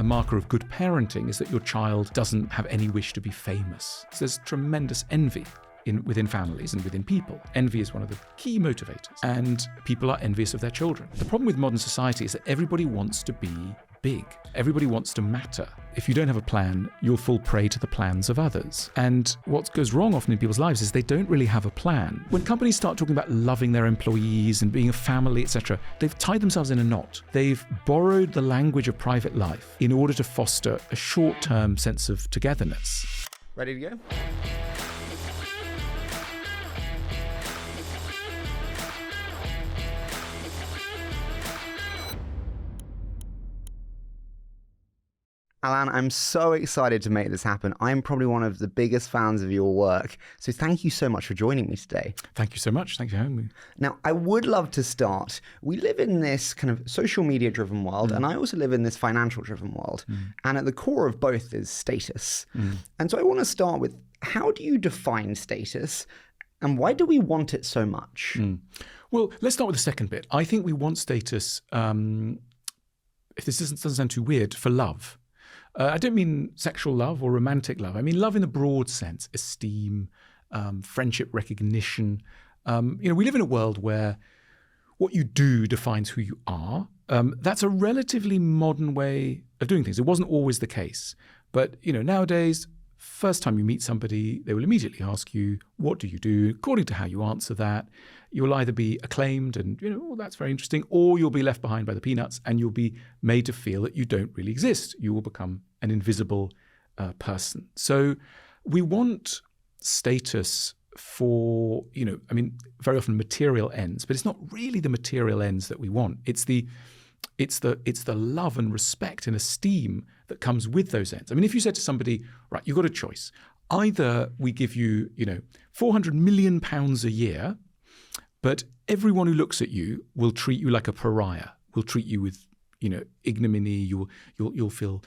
a marker of good parenting is that your child doesn't have any wish to be famous. So there's tremendous envy within families and within people. Envy is one of the key motivators, and people are envious of their children. The problem with modern society is that everybody wants to be big. Everybody wants to matter. If you don't have a plan, you'll fall prey to the plans of others. And what goes wrong often in people's lives is they don't really have a plan. When companies start talking about loving their employees and being a family, etc., they've tied themselves in a knot. They've borrowed the language of private life in order to foster a short-term sense of togetherness. Ready to go? Alain, I'm so excited to make this happen. I'm probably one of the biggest fans of your work. So thank you so much for joining me today. Thank you so much. Thanks for having me. Now, I would love to start. We live in this kind of social media driven world, and I also live in this financial driven world. And at the core of both is status. And so I want to start with, how do you define status, and why do we want it so much? Well, let's start with the second bit. I think we want status, if this doesn't sound too weird, for love. I don't mean sexual love or romantic love. I mean love in the broad sense, esteem, friendship, recognition. We live in a world where what you do defines who you are. That's a relatively modern way of doing things. It wasn't always the case. But, nowadays, first time you meet somebody, they will immediately ask you, what do you do? According to how you answer that, you'll either be acclaimed and, that's very interesting, or you'll be left behind by the peanuts and you'll be made to feel that you don't really exist. You will become an invisible person. So we want status for, very often material ends, but it's not really the material ends that we want. It's the love and respect and esteem that comes with those ends. I mean, if you said to somebody, right, you've got a choice. Either we give you, £400 million a year, but everyone who looks at you will treat you like a pariah, will treat you with, ignominy, you'll feel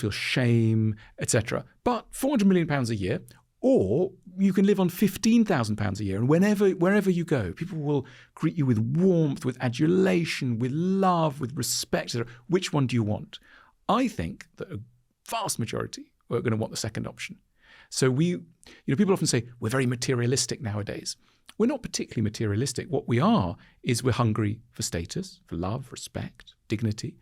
shame, etc. But £400 million a year, or you can live on £15,000 a year, and wherever you go, people will greet you with warmth, with adulation, with love, with respect, etc. Which one do you want? I think that a vast majority are going to want the second option. So people often say, we're very materialistic nowadays. We're not particularly materialistic. What we are is we're hungry for status, for love, respect, dignity.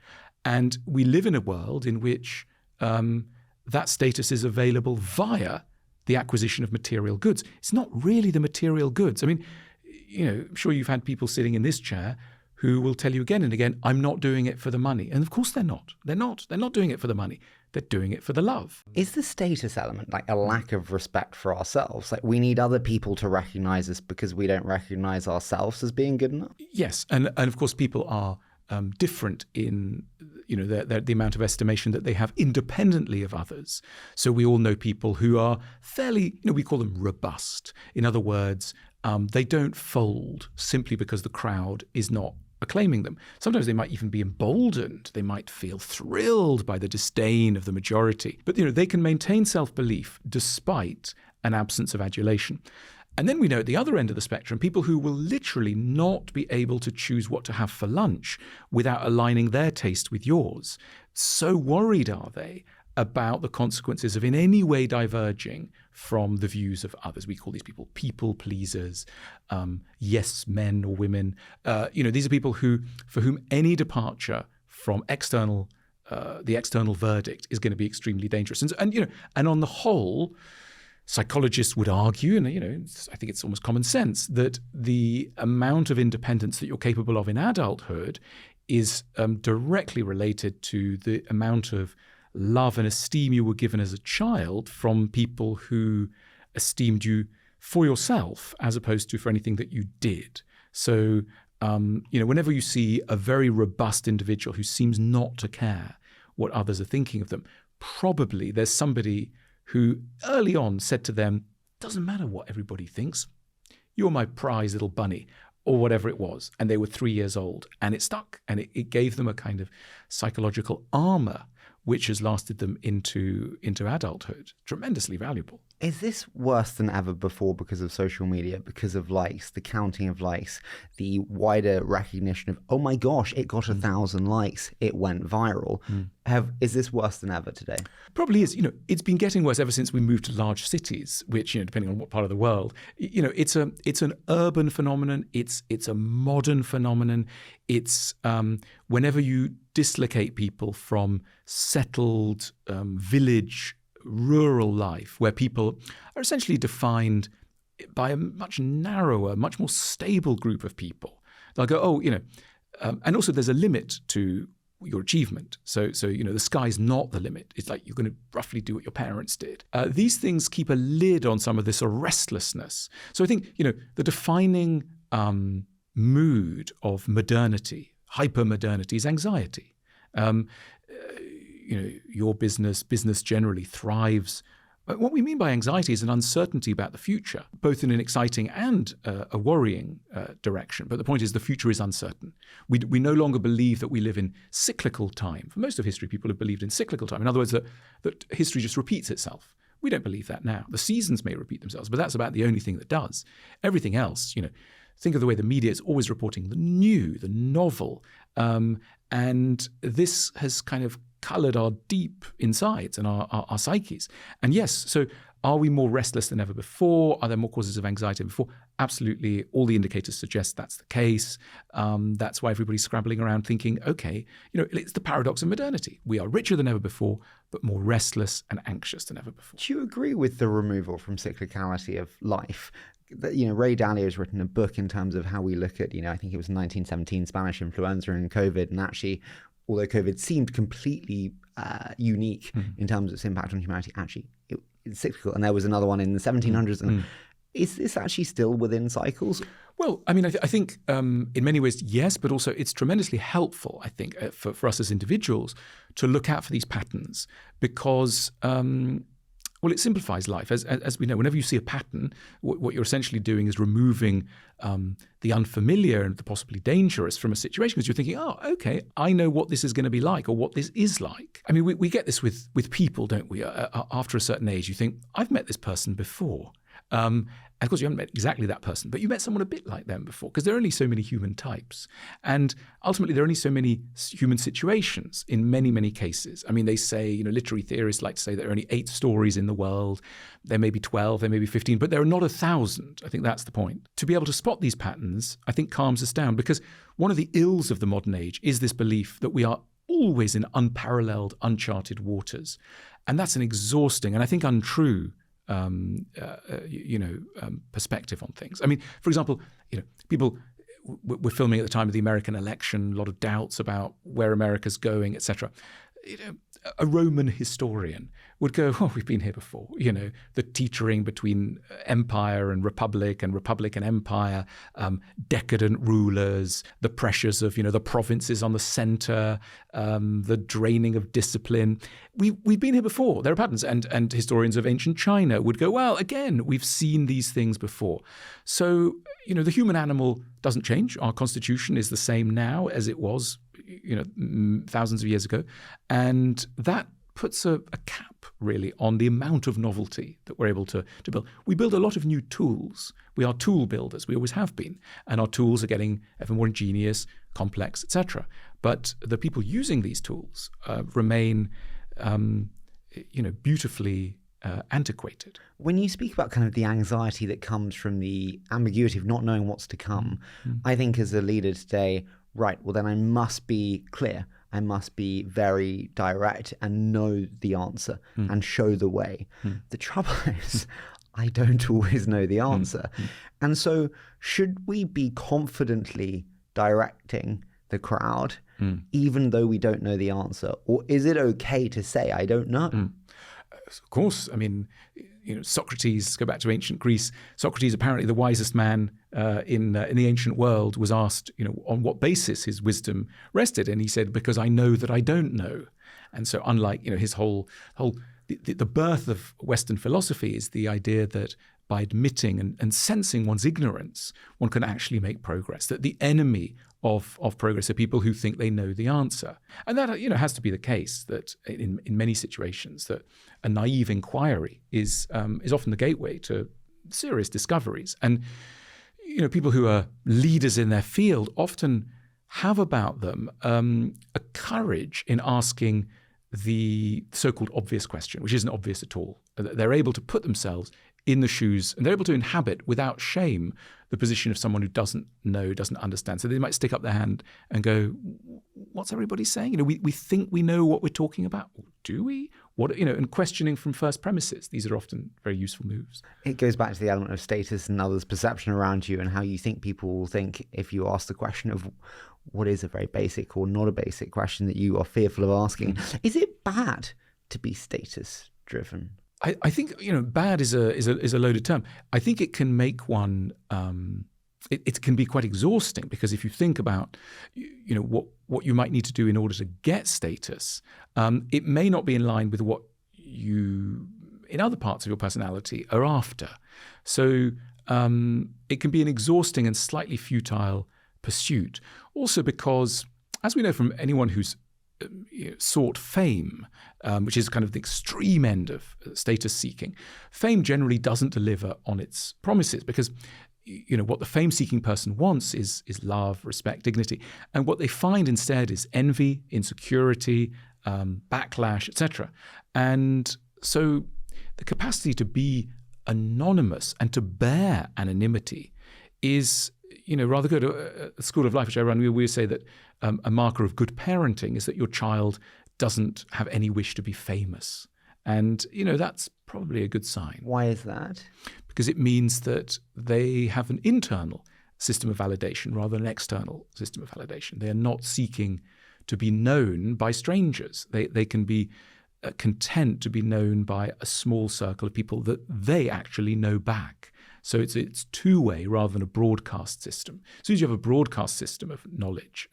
And we live in a world in which that status is available via the acquisition of material goods. It's not really the material goods. I mean, I'm sure you've had people sitting in this chair who will tell you again and again, I'm not doing it for the money. And of course they're not. They're not doing it for the money. They're doing it for the love. Is the status element like a lack of respect for ourselves? Like we need other people to recognize us because we don't recognize ourselves as being good enough? Yes. And of course people are different in the amount of estimation that they have independently of others. So we all know people who are fairly, we call them robust. In other words, they don't fold simply because the crowd is not acclaiming them. Sometimes they might even be emboldened. They might feel thrilled by the disdain of the majority. But they can maintain self-belief despite an absence of adulation. And then we know at the other end of the spectrum, people who will literally not be able to choose what to have for lunch without aligning their taste with yours. So worried are they about the consequences of in any way diverging from the views of others. We call these people pleasers, yes men or women. These are people for whom any departure from the external verdict is going to be extremely dangerous. And on the whole, psychologists would argue, and I think it's almost common sense, that the amount of independence that you're capable of in adulthood is directly related to the amount of love and esteem you were given as a child from people who esteemed you for yourself as opposed to for anything that you did. So, whenever you see a very robust individual who seems not to care what others are thinking of them, probably there's somebody who early on said to them, doesn't matter what everybody thinks, you're my prize little bunny, or whatever it was. And they were 3 years old, and it stuck, and it gave them a kind of psychological armor which has lasted them into adulthood. Tremendously valuable. Is this worse than ever before because of social media, because of likes, the counting of likes, the wider recognition of, oh my gosh, it got 1,000 likes, it went viral? Is this worse than ever today? Probably is. It's been getting worse ever since we moved to large cities, which, depending on what part of the world, it's an urban phenomenon. It's a modern phenomenon. It's whenever you dislocate people from settled village, rural life, where people are essentially defined by a much narrower, much more stable group of people. They'll go, and also there's a limit to your achievement. So the sky's not the limit. It's like you're going to roughly do what your parents did. These things keep a lid on some of this restlessness. So I think, the defining mood of modernity, hyper-modernity, is anxiety. Your business generally thrives. What we mean by anxiety is an uncertainty about the future, both in an exciting and a worrying direction. But the point is the future is uncertain. We no longer believe that we live in cyclical time. For most of history, people have believed in cyclical time. In other words, that history just repeats itself. We don't believe that now. The seasons may repeat themselves, but that's about the only thing that does. Everything else, think of the way the media is always reporting the new, the novel. And this has kind of coloured our deep insides and our psyches. And yes, so are we more restless than ever before? Are there more causes of anxiety than before? Absolutely. All the indicators suggest that's the case. That's why everybody's scrambling around thinking, okay, it's the paradox of modernity. We are richer than ever before, but more restless and anxious than ever before. Do you agree with the removal from cyclicality of life? Ray Dalio has written a book in terms of how we look at, I think it was 1917 Spanish influenza and COVID, and actually, although COVID seemed completely unique in terms of its impact on humanity, actually it's cyclical. And there was another one in the 1700s. And is this actually still within cycles? Well, I think in many ways, yes, but also it's tremendously helpful, I think, for us as individuals to look out for these patterns because it simplifies life. As we know, whenever you see a pattern, what you're essentially doing is removing the unfamiliar and the possibly dangerous from a situation because you're thinking, oh, okay, I know what this is going to be like or what this is like. I mean, we get this with people, don't we? After a certain age, you think, I've met this person before. Of course, you haven't met exactly that person, but you met someone a bit like them before because there are only so many human types. And ultimately, there are only so many human situations in many, many cases. I mean, they say, literary theorists like to say there are only 8 stories in the world. There may be 12, there may be 15, but there are not 1,000. I think that's the point. To be able to spot these patterns, I think calms us down because one of the ills of the modern age is this belief that we are always in unparalleled, uncharted waters. And that's an exhausting and I think untrue perspective on things. I mean, for example, people were filming at the time of the American election, a lot of doubts about where America's going, etc. A Roman historian would go, oh, we've been here before. The teetering between empire and republic and empire, decadent rulers, the pressures of, the provinces on the center, the draining of discipline. We've been here before. There are patterns. And historians of ancient China would go, well, again, we've seen these things before. So, the human animal doesn't change. Our constitution is the same now as it was thousands of years ago. And that puts a cap, really, on the amount of novelty that we're able to build. We build a lot of new tools. We are tool builders. We always have been. And our tools are getting ever more ingenious, complex, etc. But the people using these tools remain, beautifully antiquated. When you speak about kind of the anxiety that comes from the ambiguity of not knowing what's to come, I think as a leader today, right, well then I must be clear. I must be very direct and know the answer and show the way. The trouble is I don't always know the answer. And so should we be confidently directing the crowd even though we don't know the answer? Or is it okay to say, I don't know? Of course. I mean, Socrates, go back to ancient Greece, Socrates, apparently the wisest man in the ancient world, was asked, on what basis his wisdom rested. And he said, because I know that I don't know. And so unlike, his whole the birth of Western philosophy is the idea that by admitting and sensing one's ignorance, one can actually make progress. That the enemy of progress are people who think they know the answer. And that has to be the case, that in many situations that a naive inquiry is often the gateway to serious discoveries. And people who are leaders in their field often have about them a courage in asking the so-called obvious question, which isn't obvious at all. They're able to put themselves in the shoes, and they're able to inhabit without shame the position of someone who doesn't know, doesn't understand. So they might stick up their hand and go, what's everybody saying? We think we know what we're talking about. Do we? And questioning from first premises. These are often very useful moves. It goes back to the element of status and others' perception around you and how you think people will think if you ask the question of what is a very basic or not a basic question that you are fearful of asking. Is it bad to be status driven? I think bad is a loaded term. I think it can make one. It can be quite exhausting, because if you think about what you might need to do in order to get status, it may not be in line with what you in other parts of your personality are after. So it can be an exhausting and slightly futile pursuit. Also because, as we know from anyone who's sought fame, which is kind of the extreme end of status seeking, fame generally doesn't deliver on its promises, because what the fame-seeking person wants is love, respect, dignity, and what they find instead is envy, insecurity, backlash, etc. And so the capacity to be anonymous and to bear anonymity is rather good. At the School of Life, which I run, we say that a marker of good parenting is that your child doesn't have any wish to be famous. And, that's probably a good sign. Why is that? Because it means that they have an internal system of validation rather than an external system of validation. They are not seeking to be known by strangers. They can be content to be known by a small circle of people that they actually know back. So it's two-way rather than a broadcast system. As soon as you have a broadcast system of knowledge,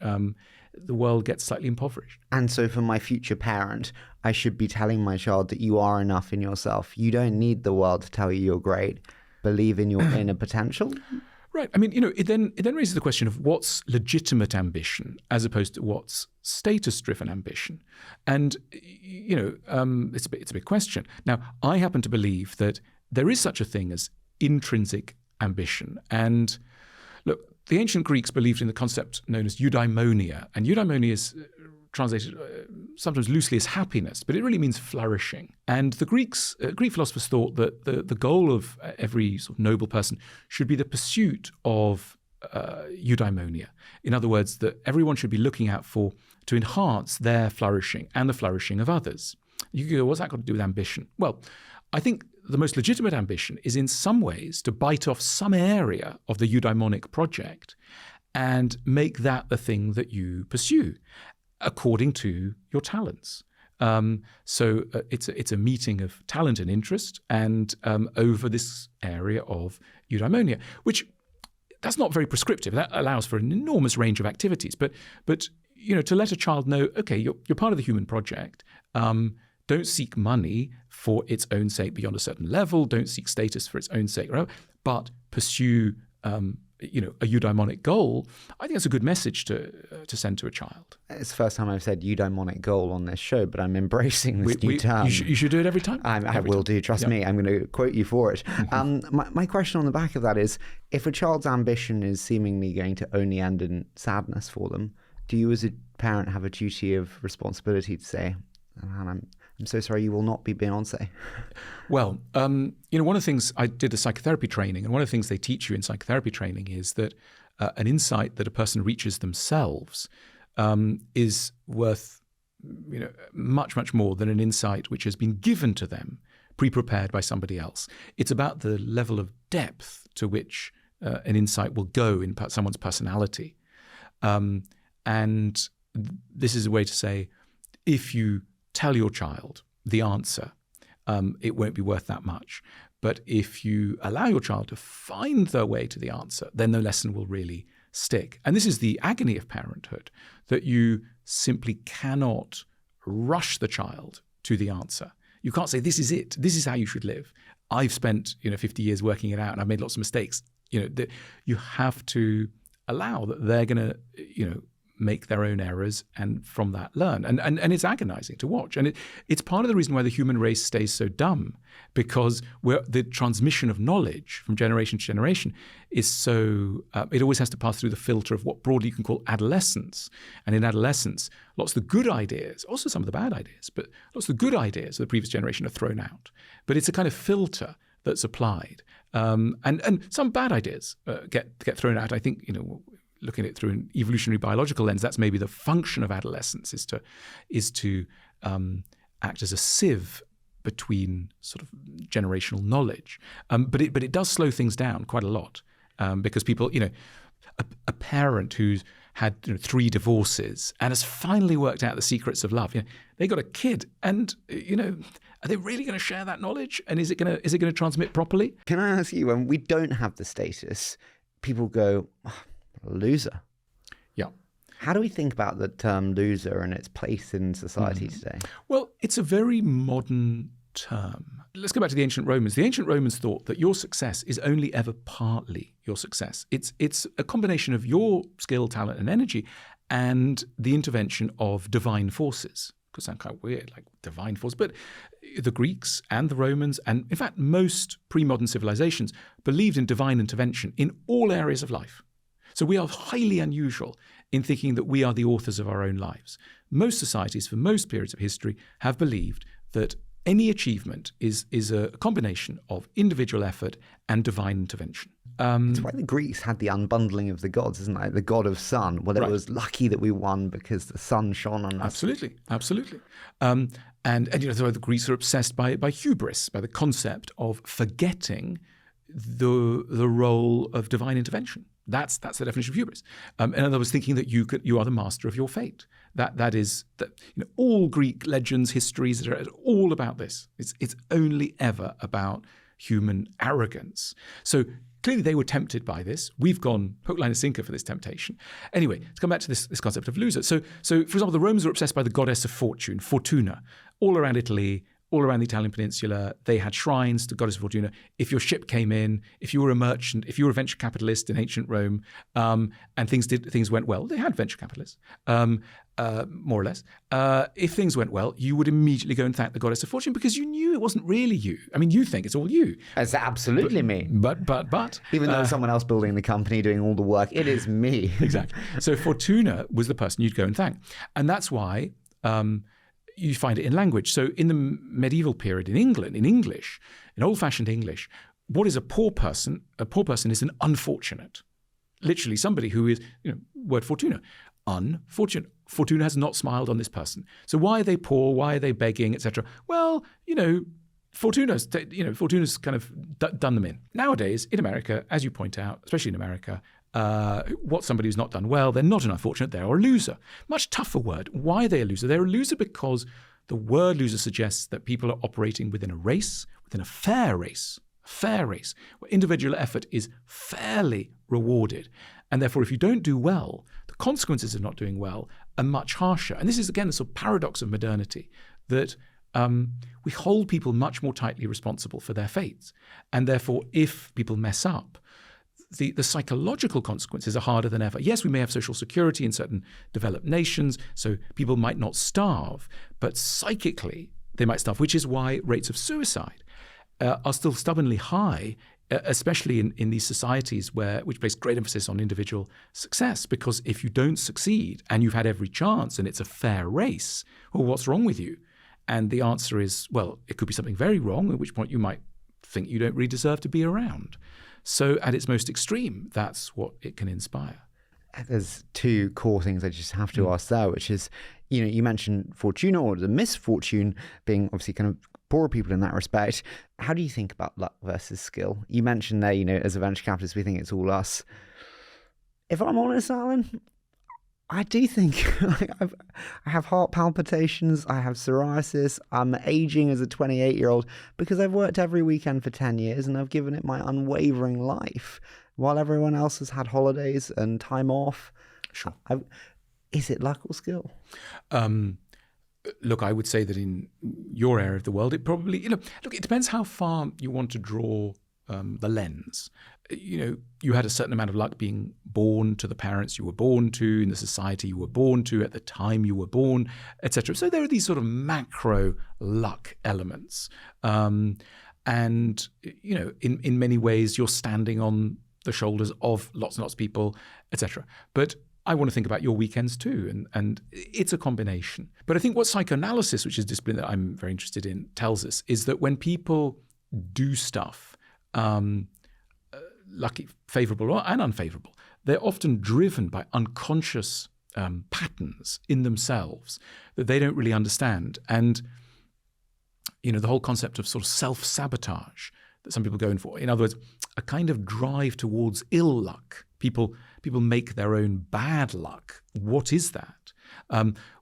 the world gets slightly impoverished. And so for my future parent, I should be telling my child that you are enough in yourself. You don't need the world to tell you you're great. Believe in your inner potential. Right. I mean, it then raises the question of what's legitimate ambition as opposed to what's status-driven ambition. And, it's a big question. Now, I happen to believe that there is such a thing as intrinsic ambition. And look, the ancient Greeks believed in the concept known as eudaimonia. And eudaimonia is translated sometimes loosely as happiness, but it really means flourishing. And the Greek philosophers thought that the goal of every sort of noble person should be the pursuit of eudaimonia. In other words, that everyone should be looking out to enhance their flourishing and the flourishing of others. You could go, what's that got to do with ambition? Well, I think the most legitimate ambition is in some ways to bite off some area of the eudaimonic project and make that the thing that you pursue according to your talents. So it's a meeting of talent and interest, and over this area of eudaimonia, which that's not very prescriptive. That allows for an enormous range of activities. But to let a child know, okay, you're part of the human project. Don't seek money for its own sake beyond a certain level. Don't seek status for its own sake, right? But pursue, a eudaimonic goal. I think that's a good message to send to a child. It's the first time I've said eudaimonic goal on this show, but I'm embracing this new term. You should do it every time. I will do. Trust me. I'm going to quote you for it. My question on the back of that is, if a child's ambition is seemingly going to only end in sadness for them, do you as a parent have a duty of responsibility to say, I'm so sorry, you will not be Beyonce? Well, one of the things, I did a psychotherapy training, and one of the things they teach you in psychotherapy training is that an insight that a person reaches themselves is worth much, much more than an insight which has been given to them, pre-prepared by somebody else. It's about the level of depth to which an insight will go in someone's personality. And this is a way to say, if you tell your child the answer, it won't be worth that much. But if you allow your child to find their way to the answer, then the lesson will really stick. And this is the agony of parenthood, that you simply cannot rush the child to the answer. You can't say, this is it, this is how you should live. I've spent 50 years working it out, and I've made lots of mistakes. That you have to allow that they're going to make their own errors, and from that learn. And it's agonizing to watch. And it's part of the reason why the human race stays so dumb, because the transmission of knowledge from generation to generation is so, it always has to pass through the filter of what broadly you can call adolescence. And in adolescence, lots of the good ideas, also some of the bad ideas, but lots of the good ideas of the previous generation are thrown out. But it's a kind of filter that's applied. And some bad ideas get thrown out. I think, looking at it through an evolutionary biological lens, that's maybe the function of adolescence, is to act as a sieve between sort of generational knowledge. But it does slow things down quite a lot, because people, a parent who's had 3 divorces and has finally worked out the secrets of love. They got a kid, and are they really going to share that knowledge? And is it going to transmit properly? Can I ask you, when we don't have the status, people go, loser. Yeah. How do we think about the term loser and its place in society today? Well, it's a very modern term. Let's go back to the ancient Romans. The ancient Romans thought that your success is only ever partly your success. It's a combination of your skill, talent, and energy, and the intervention of divine forces. Could sound kind of weird, like divine force, but the Greeks and the Romans, and in fact most pre-modern civilizations, believed in divine intervention in all areas of life. So we are highly unusual in thinking that we are the authors of our own lives. Most societies, for most periods of history, have believed that any achievement is a combination of individual effort and divine intervention. It's why the Greeks had the unbundling of the gods, isn't it? The god of sun. Well, it was lucky that we won because the sun shone on us. Absolutely. And the Greeks are obsessed by hubris, by the concept of forgetting the role of divine intervention. That's the definition of hubris. In other words, thinking that you are the master of your fate. That is all Greek legends, histories are all about this. It's only ever about human arrogance. So clearly they were tempted by this. We've gone hook, line, and sinker for this temptation. Anyway, let's come back to this concept of loser. So for example, the Romans were obsessed by the goddess of fortune, Fortuna, all around Italy, all around the Italian peninsula. They had shrines to goddess Fortuna. If your ship came in, if you were a merchant, if you were a venture capitalist in ancient Rome, and things went well, they had venture capitalists, more or less. If things went well, you would immediately go and thank the goddess of fortune because you knew it wasn't really you. I mean, you think it's all you. It's absolutely me. But even though someone else building the company, doing all the work, it is me. Exactly. So Fortuna was the person you'd go and thank, and that's why. You find it in language. So in the medieval period in England, in English, in old-fashioned English, what is a poor person? A poor person is an unfortunate. Literally somebody who is, word Fortuna, unfortunate. Fortuna has not smiled on this person. So why are they poor? Why are they begging, etc.? Well, Fortuna's kind of done them in. Nowadays, in America, as you point out, especially in America, what's somebody who's not done well? They're not an unfortunate, they're a loser. Much tougher word. Why are they a loser? They're a loser because the word loser suggests that people are operating within a race, within a fair race, where individual effort is fairly rewarded. And therefore, if you don't do well, the consequences of not doing well are much harsher. And this is, again, the sort of paradox of modernity, that we hold people much more tightly responsible for their fates. And therefore, if people mess up, the psychological consequences are harder than ever. Yes, we may have social security in certain developed nations, so people might not starve, but psychically they might starve, which is why rates of suicide are still stubbornly high, especially in these societies which place great emphasis on individual success. Because if you don't succeed and you've had every chance and it's a fair race, well, what's wrong with you? And the answer is, well, it could be something very wrong, at which point you might think you don't really deserve to be around. So at its most extreme, that's what it can inspire. There's 2 core things I just have to ask there, which is, you mentioned Fortuna, or the misfortune, being obviously kind of poorer people in that respect. How do you think about luck versus skill? You mentioned there, as a venture capitalist, we think it's all us. If I'm honest, Alan, I do think I have heart palpitations, I have psoriasis, I'm aging as a 28-year-old because I've worked every weekend for 10 years and I've given it my unwavering life while everyone else has had holidays and time off. Sure. Is it luck or skill? Look, I would say that in your area of the world, it probably, look, it depends how far you want to draw the lens. You had a certain amount of luck being born to the parents you were born to, in the society you were born to, at the time you were born, etc. So there are these sort of macro luck elements. And, in many ways, you're standing on the shoulders of lots and lots of people, etc. But I want to think about your weekends too, and it's a combination. But I think what psychoanalysis, which is a discipline that I'm very interested in, tells us is that when people do stuff, lucky, favorable and unfavorable, they're often driven by unconscious patterns in themselves that they don't really understand. And, the whole concept of sort of self-sabotage that some people go in for, in other words, a kind of drive towards ill luck. People make their own bad luck. What is that?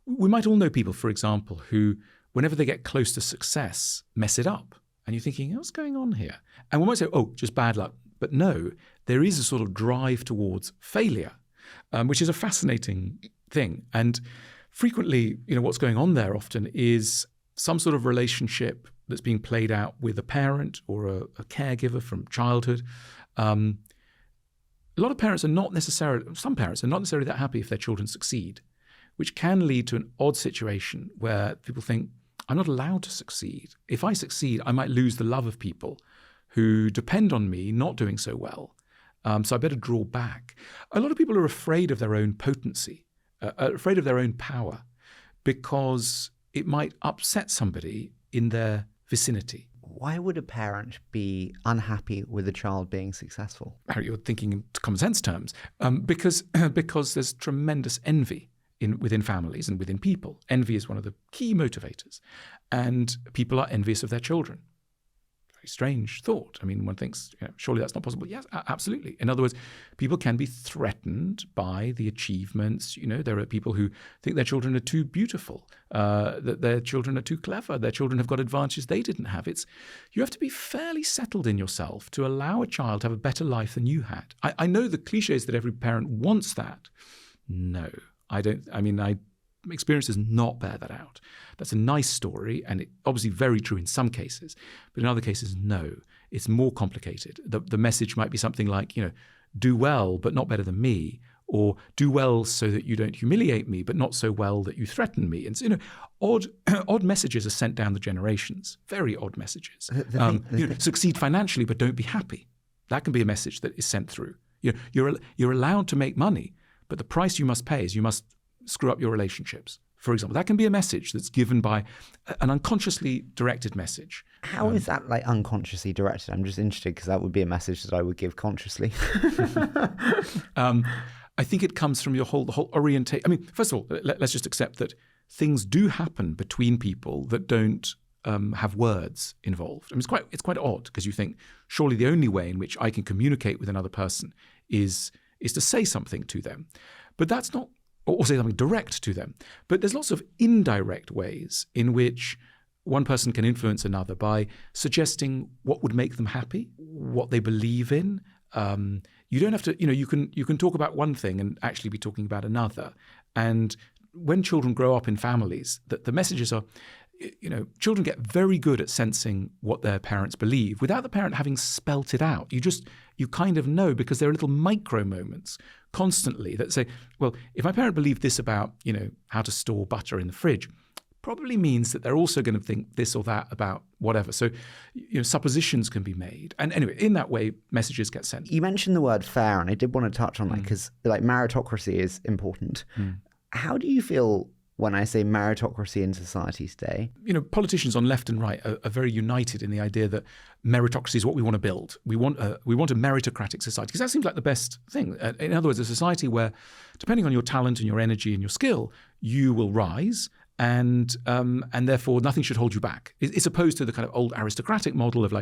We might all know people, for example, who, whenever they get close to success, mess it up. And you're thinking, what's going on here? And we might say, oh, just bad luck. But no, there is a sort of drive towards failure, which is a fascinating thing. And frequently, what's going on there often is some sort of relationship that's being played out with a parent or a caregiver from childhood. A lot of parents are not necessarily, some parents are not necessarily that happy if their children succeed, which can lead to an odd situation where people think, I'm not allowed to succeed. If I succeed, I might lose the love of people who depend on me not doing so well. So I better draw back. A lot of people are afraid of their own potency, afraid of their own power, because it might upset somebody in their vicinity. Why would a parent be unhappy with a child being successful? You're thinking in common sense terms. Because there's tremendous envy within families and within people. Envy is one of the key motivators. And people are envious of their children. Very strange thought. I mean, one thinks, surely that's not possible. Yes, absolutely. In other words, people can be threatened by the achievements. There are people who think their children are too beautiful, that their children are too clever, their children have got advantages they didn't have. You have to be fairly settled in yourself to allow a child to have a better life than you had. I know the cliche is that every parent wants that. No, I don't. I mean, my experience does not bear that out. That's a nice story, and it's obviously very true in some cases, but in other cases, no. It's more complicated. The message might be something like, do well, but not better than me, or do well so that you don't humiliate me, but not so well that you threaten me. And so, odd messages are sent down the generations. Very odd messages. Succeed financially, but don't be happy. That can be a message that is sent through. You're allowed to make money, but the price you must pay is you must screw up your relationships, for example. That can be a message that's given by an unconsciously directed message. How is that unconsciously directed? I'm just interested because that would be a message that I would give consciously. I think it comes from the whole orientation. I mean, first of all, let's just accept that things do happen between people that don't have words involved. I mean, it's quite odd because you think surely the only way in which I can communicate with another person is to say something to them, but that's not. Or say something direct to them. But there's lots of indirect ways in which one person can influence another by suggesting what would make them happy, what they believe in. You don't have to, you can talk about one thing and actually be talking about another. And when children grow up in families, the messages are, children get very good at sensing what their parents believe without the parent having spelt it out. You kind of know because there are little micro moments constantly that say, well, if my parent believed this about, how to store butter in the fridge, probably means that they're also going to think this or that about whatever. So, suppositions can be made. And anyway, in that way, messages get sent. You mentioned the word fair, and I did want to touch on that because meritocracy is important. How do you feel when I say meritocracy in society today? Politicians on left and right are very united in the idea that meritocracy is what we want to build. We want a meritocratic society because that seems like the best thing. In other words, a society where, depending on your talent and your energy and your skill, you will rise, and therefore nothing should hold you back. It's opposed to the kind of old aristocratic model of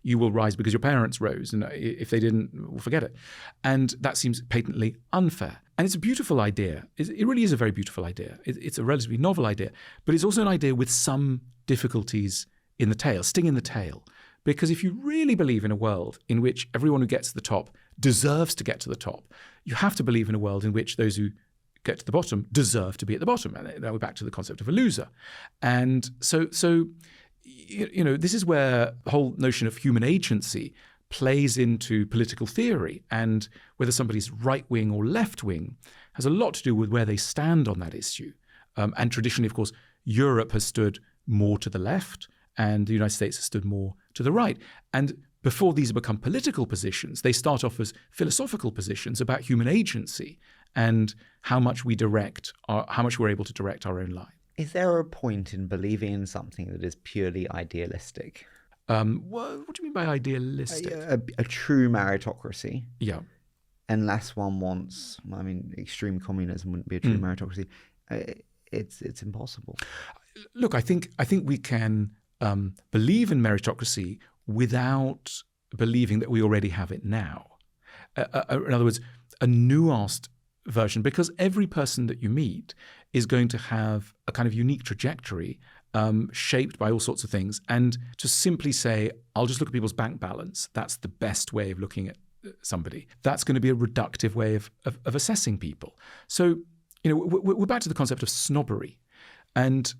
you will rise because your parents rose, and if they didn't, well, forget it. And that seems patently unfair. And it's a beautiful idea. It really is a very beautiful idea. It's a relatively novel idea, but it's also an idea with some difficulties in the tail, sting in the tail. Because if you really believe in a world in which everyone who gets to the top deserves to get to the top, you have to believe in a world in which those who get to the bottom deserve to be at the bottom. And now we're back to the concept of a loser. And so this is where the whole notion of human agency plays into political theory, and whether somebody's right-wing or left-wing has a lot to do with where they stand on that issue. And traditionally, of course, Europe has stood more to the left and the United States has stood more to the right. And before these become political positions, they start off as philosophical positions about human agency and how much we're able to direct our own life. Is there a point in believing in something that is purely idealistic? What do you mean by idealistic? A true meritocracy. Yeah. Unless one wants, extreme communism wouldn't be a true meritocracy. It's impossible. Look, I think we can believe in meritocracy without believing that we already have it now. In other words, a nuanced version, because every person that you meet is going to have a kind of unique trajectory shaped by all sorts of things. And to simply say, I'll just look at people's bank balance, that's the best way of looking at somebody. That's going to be a reductive way of assessing people. So, we're back to the concept of snobbery. And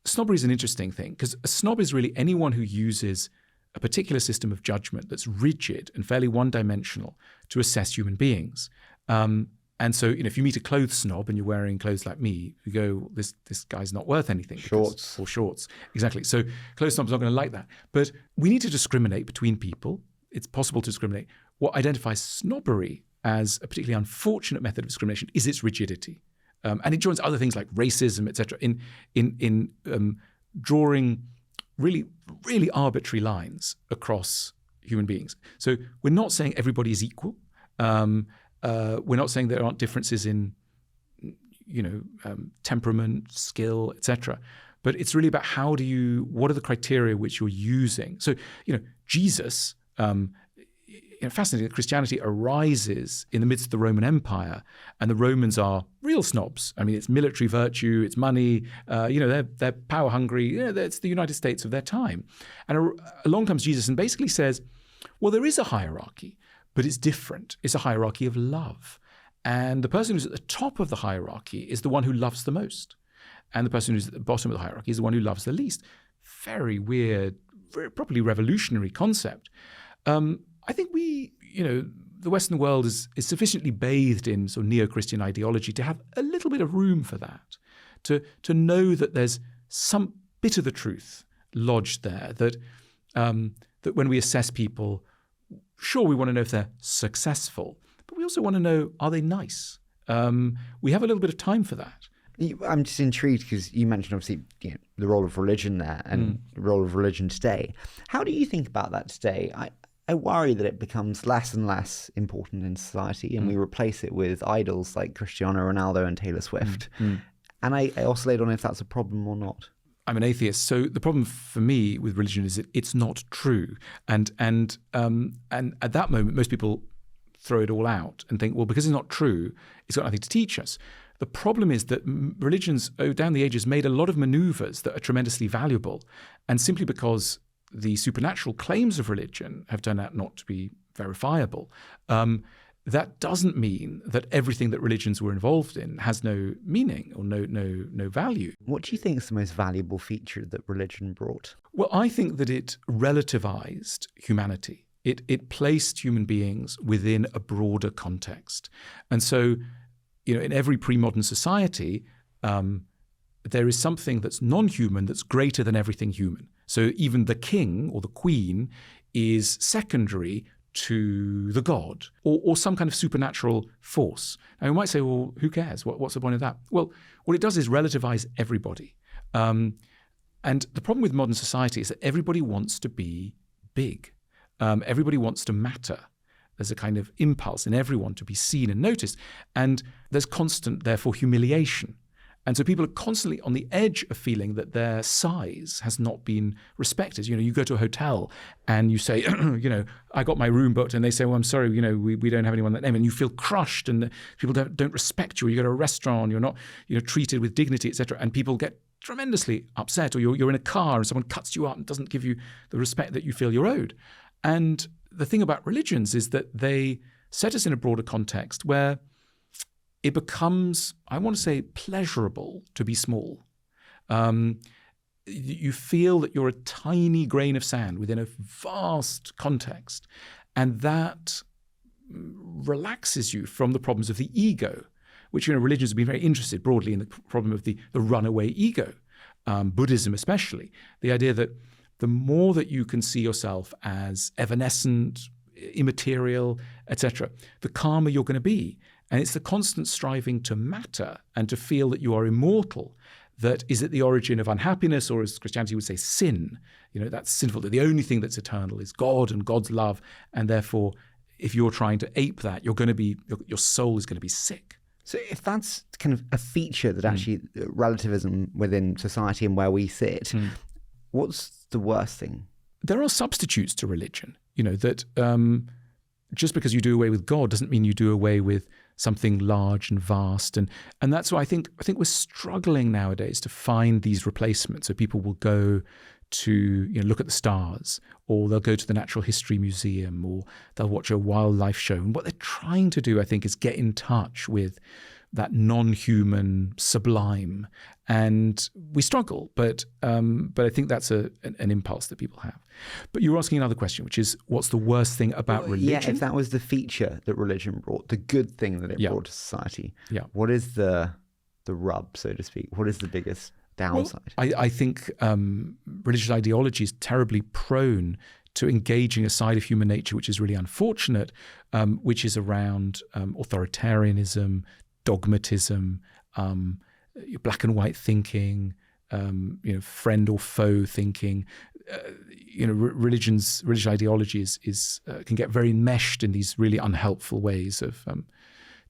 snobbery is an interesting thing, because a snob is really anyone who uses a particular system of judgment that's rigid and fairly one-dimensional to assess human beings. And so, if you meet a clothes snob and you're wearing clothes like me, you go, this guy's not worth anything. Shorts. Exactly. So clothes snobs are not going to like that. But we need to discriminate between people. It's possible to discriminate. What identifies snobbery as a particularly unfortunate method of discrimination is its rigidity. And it joins other things like racism, etc., in drawing really, really arbitrary lines across human beings. So we're not saying everybody is equal. We're not saying there aren't differences in, temperament, skill, etc. But it's really about what are the criteria which you're using? So, Jesus, fascinating that Christianity arises in the midst of the Roman Empire, and the Romans are real snobs. It's military virtue, it's money, they're power hungry. It's the United States of their time. And along comes Jesus and basically says, well, there is a hierarchy, but it's different. It's a hierarchy of love. And the person who's at the top of the hierarchy is the one who loves the most. And the person who's at the bottom of the hierarchy is the one who loves the least. Very weird, very properly revolutionary concept. I think the Western world is sufficiently bathed in sort of neo-Christian ideology to have a little bit of room for that, to know that there's some bit of the truth lodged there, that when we assess people, sure, we want to know if they're successful, but we also want to know, are they nice? We have a little bit of time for that. I'm just intrigued because you mentioned, obviously, the role of religion there and the role of religion today. How do you think about that today? I worry that it becomes less and less important in society, and we replace it with idols like Cristiano Ronaldo and Taylor Swift. And I oscillate on if that's a problem or not. I'm an atheist, so the problem for me with religion is that it's not true. And at that moment, most people throw it all out and think, well, because it's not true, it's got nothing to teach us. The problem is that religions down the ages made a lot of maneuvers that are tremendously valuable, and simply because the supernatural claims of religion have turned out not to be verifiable, that doesn't mean that everything that religions were involved in has no meaning or no value. What do you think is the most valuable feature that religion brought? Well, I think that it relativized humanity. It placed human beings within a broader context. And so, in every pre-modern society, there is something that's non-human that's greater than everything human. So even the king or the queen is secondary to the god or some kind of supernatural force. Now, you might say, well, who cares? What's the point of that? Well, what it does is relativize everybody. And the problem with modern society is that everybody wants to be big. Everybody wants to matter. There's a kind of impulse in everyone to be seen and noticed. And there's constant, therefore, humiliation. And so people are constantly on the edge of feeling that their size has not been respected. You go to a hotel and you say, I got my room booked, and they say, well, I'm sorry, we don't have anyone that name. And you feel crushed, and people don't respect you. You go to a restaurant, you're not treated with dignity, etc. And people get tremendously upset. Or you're in a car and someone cuts you up and doesn't give you the respect that you feel you're owed. And the thing about religions is that they set us in a broader context where it becomes, I want to say, pleasurable to be small. You feel that you're a tiny grain of sand within a vast context, and that relaxes you from the problems of the ego, which, religions have been very interested broadly in the problem of the runaway ego. Buddhism especially, the idea that the more that you can see yourself as evanescent, immaterial, etc., the calmer you're going to be. And it's the constant striving to matter and to feel that you are immortal that is at the origin of unhappiness, or as Christianity would say, sin. That's sinful, that the only thing that's eternal is God and God's love. And therefore, if you're trying to ape that, your soul is going to be sick. So if that's kind of a feature that actually relativism within society and where we sit, what's the worst thing? There are substitutes to religion, that just because you do away with God doesn't mean you do away with something large and vast. And that's why I think we're struggling nowadays to find these replacements. So people will go to look at the stars, or they'll go to the Natural History Museum, or they'll watch a wildlife show. And what they're trying to do, I think, is get in touch with that non-human sublime. And we struggle, but I think that's an impulse that people have. But you were asking another question, which is, what's the worst thing about religion? Yeah, if that was the feature that religion brought, the good thing that it brought to society, what is the rub, so to speak? What is the biggest downside? Well, I think religious ideology is terribly prone to engaging a side of human nature which is really unfortunate, which is around authoritarianism, dogmatism, black and white thinking, friend or foe thinking. Religious ideology can get very enmeshed in these really unhelpful ways of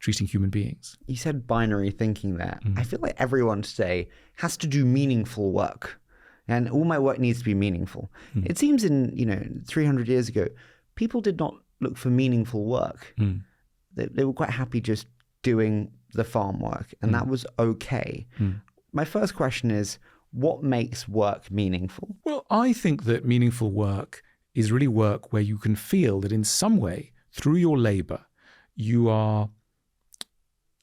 treating human beings. You said binary thinking there. I feel like everyone today has to do meaningful work, and all my work needs to be meaningful. It seems 300 years ago, people did not look for meaningful work. They were quite happy just doing the farm work, and that was okay. My first question is, what makes work meaningful? Well, I think that meaningful work is really work where you can feel that in some way, through your labor, you are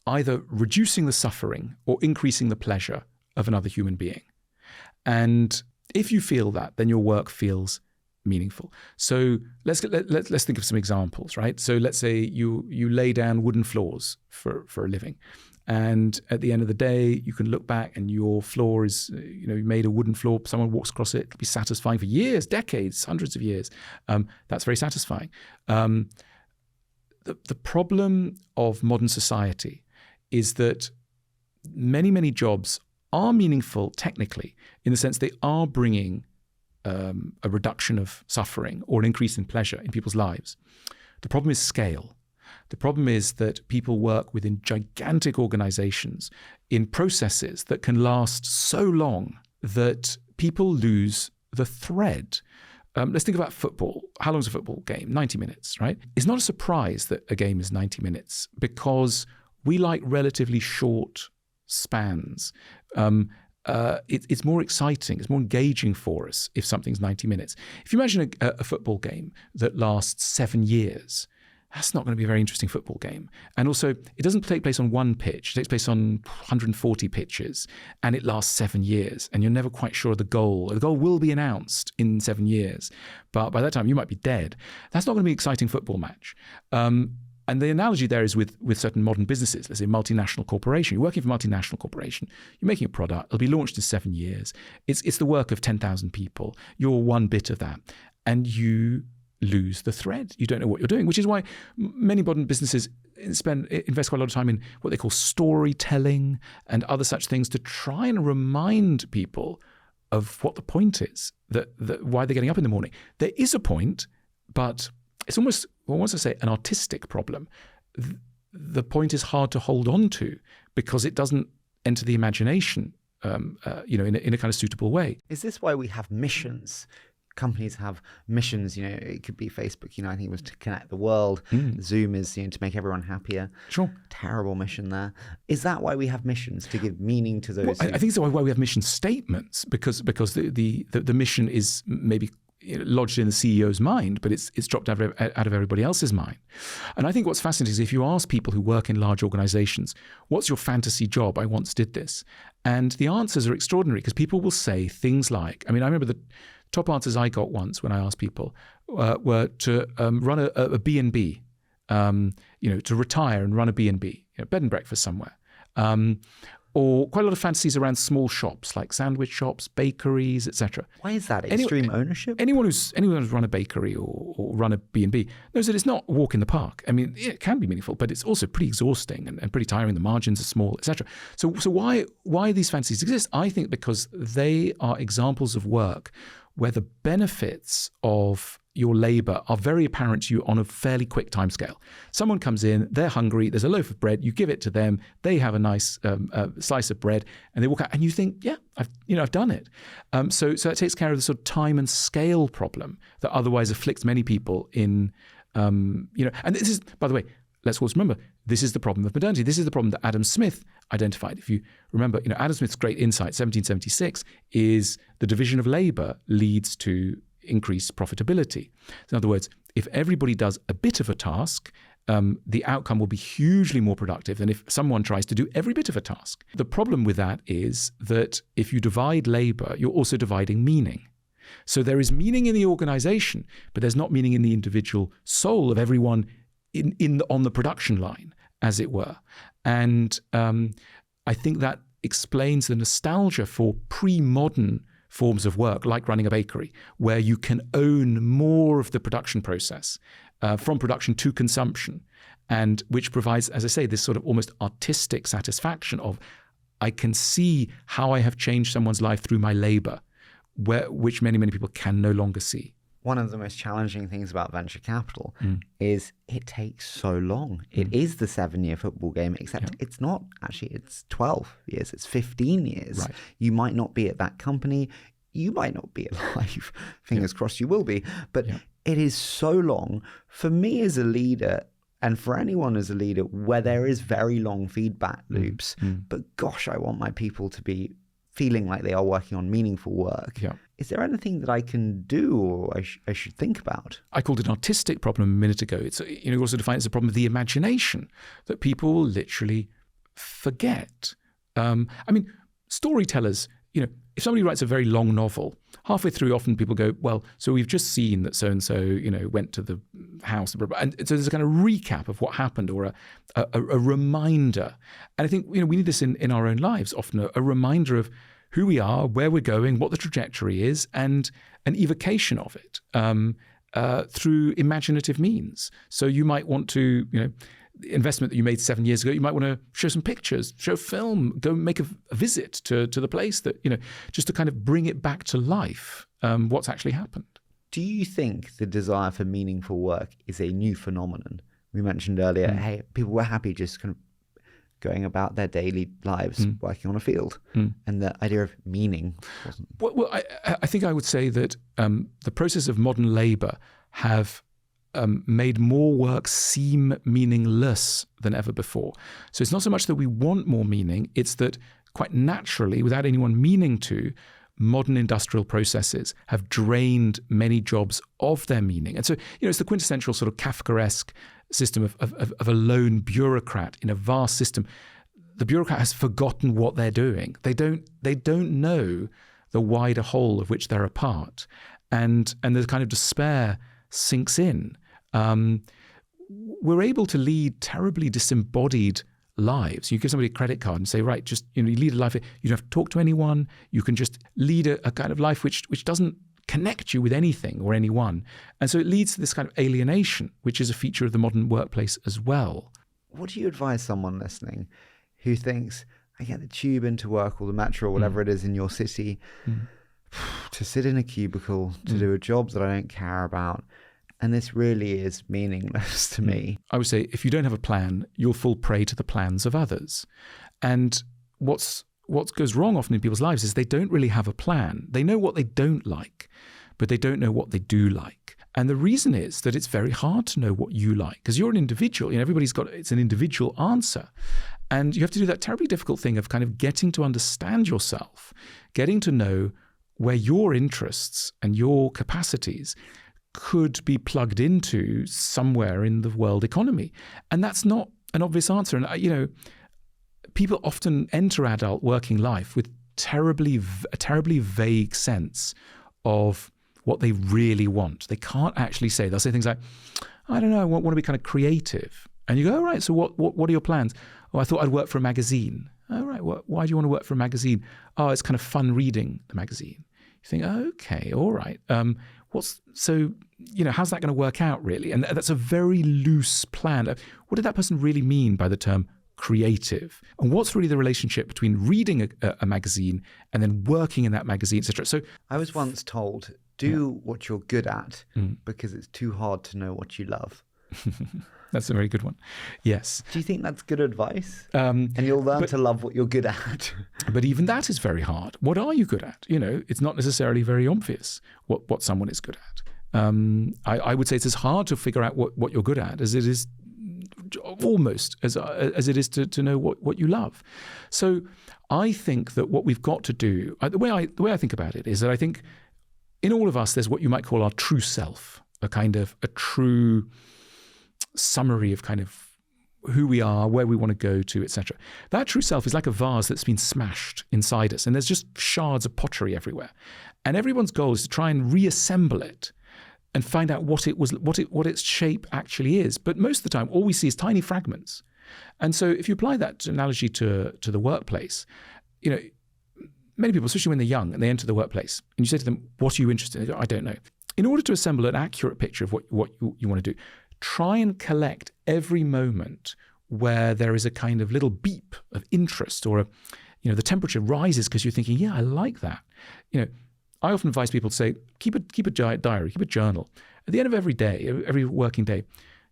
either reducing the suffering or increasing the pleasure of another human being. And if you feel that, then your work feels meaningful. So let's think of some examples, right? So let's say you lay down wooden floors for a living, and at the end of the day, you can look back and your floor is, you made a wooden floor. Someone walks across it. It'll be satisfying for years, decades, hundreds of years. That's very satisfying. The problem of modern society is that many, many jobs are meaningful technically, in the sense they are bringing a reduction of suffering or an increase in pleasure in people's lives. The problem is scale. The problem is that people work within gigantic organizations in processes that can last so long that people lose the thread. Let's think about football. How long is a football game? 90 minutes, right? It's not a surprise that a game is 90 minutes because we like relatively short spans. It's more exciting, it's more engaging for us if something's 90 minutes. If you imagine a football game that lasts 7 years, that's not going to be a very interesting football game. And also, it doesn't take place on one pitch. It takes place on 140 pitches, and it lasts 7 years, and you're never quite sure of the goal. The goal will be announced in 7 years, but by that time, you might be dead. That's not going to be an exciting football match. And the analogy there is with certain modern businesses. Let's say multinational corporation. You're working for a multinational corporation. You're making a product. It'll be launched in 7 years. It's the work of 10,000 people. You're one bit of that. And you lose the thread. You don't know what you're doing, which is why many modern businesses invest quite a lot of time in what they call storytelling and other such things to try and remind people of what the point is, that why they're getting up in the morning. There is a point, but it's almost, well, once I say an artistic problem, the point is hard to hold on to because it doesn't enter the imagination, in a kind of suitable way. Is this why we have missions? Companies have missions, it could be Facebook, I think it was to connect the world. Zoom is, to make everyone happier. Sure. Terrible mission there. Is that why we have missions, to give meaning to those? Well, I think it's why we have mission statements, because the mission is maybe lodged in the CEO's mind, but it's dropped out of everybody else's mind. And I think what's fascinating is if you ask people who work in large organizations, what's your fantasy job? I once did this. And the answers are extraordinary because people will say things like, I remember the top answers I got once when I asked people were to run a B&B, to retire and run a B&B, bed and breakfast somewhere. Or quite a lot of fantasies around small shops like sandwich shops, bakeries, etc. Why is that? Extreme ownership? Anyone who's run a bakery or run a B&B knows that it's not a walk in the park. It can be meaningful, but it's also pretty exhausting and pretty tiring. The margins are small, etc. So why these fantasies exist? I think because they are examples of work where the benefits of your labor are very apparent to you on a fairly quick timescale. Someone comes in, they're hungry, there's a loaf of bread, you give it to them, they have a nice slice of bread, and they walk out, and you think, yeah, I've done it. So that takes care of the sort of time and scale problem that otherwise afflicts many people in, and this is, by the way, let's always remember, this is the problem of modernity. This is the problem that Adam Smith identified. If you remember, Adam Smith's great insight, 1776, is the division of labor leads to increased profitability. In other words, if everybody does a bit of a task, the outcome will be hugely more productive than if someone tries to do every bit of a task. The problem with that is that if you divide labor, you're also dividing meaning. So there is meaning in the organization, but there's not meaning in the individual soul of everyone on the production line, as it were. And I think that explains the nostalgia for pre-modern forms of work, like running a bakery, where you can own more of the production process from production to consumption, and which provides, as I say, this sort of almost artistic satisfaction of, I can see how I have changed someone's life through my labor, which many, many people can no longer see. One of the most challenging things about venture capital is it takes so long. It is the 7-year football game, except it's not actually, it's 12 years, it's 15 years. Right. You might not be at that company. You might not be alive. Fingers crossed you will be. But it is so long. For me as a leader, and for anyone as a leader, where there is very long feedback loops, but gosh, I want my people to be feeling like they are working on meaningful work. Yeah. Is there anything that I can do or I should think about? I called it an artistic problem a minute ago. It's you also define it as a problem of the imagination, that people will literally forget. Storytellers, if somebody writes a very long novel, halfway through often people go, well, so we've just seen that so-and-so, went to the house. And so there's a kind of recap of what happened, or a reminder. And I think, we need this in our own lives, often a reminder of who we are, where we're going, what the trajectory is, and an evocation of it through imaginative means. So you might want to, the investment that you made 7 years ago, you might want to show some pictures, show film, go make a visit to the place that, just to kind of bring it back to life, what's actually happened. Do you think the desire for meaningful work is a new phenomenon? We mentioned earlier, hey, people were happy just kind of going about their daily lives, working on a field. And the idea of meaning wasn't... Well, I think I would say that the process of modern labor have made more work seem meaningless than ever before. So it's not so much that we want more meaning, it's that quite naturally, without anyone meaning to, modern industrial processes have drained many jobs of their meaning. And so, it's the quintessential sort of Kafkaesque system of a lone bureaucrat in a vast system. The bureaucrat has forgotten what they're doing. They don't know the wider whole of which they're a part. And the kind of despair sinks in. We're able to lead terribly disembodied lives. You give somebody a credit card and say, right, just, you lead a life, you don't have to talk to anyone. You can just lead a kind of life which doesn't connect you with anything or anyone. And so it leads to this kind of alienation, which is a feature of the modern workplace as well. What do you advise someone listening who thinks, I get the tube into work or the metro or whatever it is in your city, to sit in a cubicle, to do a job that I don't care about, and this really is meaningless to me? I would say if you don't have a plan, you'll fall prey to the plans of others. And what goes wrong often in people's lives is they don't really have a plan. They know what they don't like, but they don't know what they do like. And the reason is that it's very hard to know what you like, because you're an individual. It's an individual answer. And you have to do that terribly difficult thing of kind of getting to understand yourself, getting to know where your interests and your capacities could be plugged into somewhere in the world economy. And that's not an obvious answer. And, people often enter adult working life with a terribly vague sense of what they really want. They can't actually say. They'll say things like, I don't know, I want to be kind of creative. And you go, all right, so what are your plans? Oh, I thought I'd work for a magazine. Oh, right, why do you want to work for a magazine? Oh, it's kind of fun reading the magazine. You think, okay, all right. How's that going to work out really? And that's a very loose plan. What did that person really mean by the term creative? And what's really the relationship between reading a magazine and then working in that magazine, etc.? So I was once told, do what you're good at because it's too hard to know what you love. That's a very good one. Yes. Do you think that's good advice? And you'll learn to love what you're good at. But even that is very hard. What are you good at? It's not necessarily very obvious what someone is good at. I would say it's as hard to figure out what you're good at as it is almost as it is to know what you love. So I think that what we've got to do, the way I think about it is that I think in all of us there's what you might call our true self, a true summary of kind of who we are, where we want to go to, etc. That true self is like a vase that's been smashed inside us, and there's just shards of pottery everywhere. And everyone's goal is to try and reassemble it and find out what its shape actually is. But most of the time, all we see is tiny fragments. And so, if you apply that analogy to the workplace, many people, especially when they're young and they enter the workplace, and you say to them, "What are you interested in?" They go, "I don't know." In order to assemble an accurate picture of what you want to do, try and collect every moment where there is a kind of little beep of interest, or the temperature rises because you're thinking, "Yeah, I like that." I often advise people to say, keep a diary, keep a journal. At the end of every day, every working day,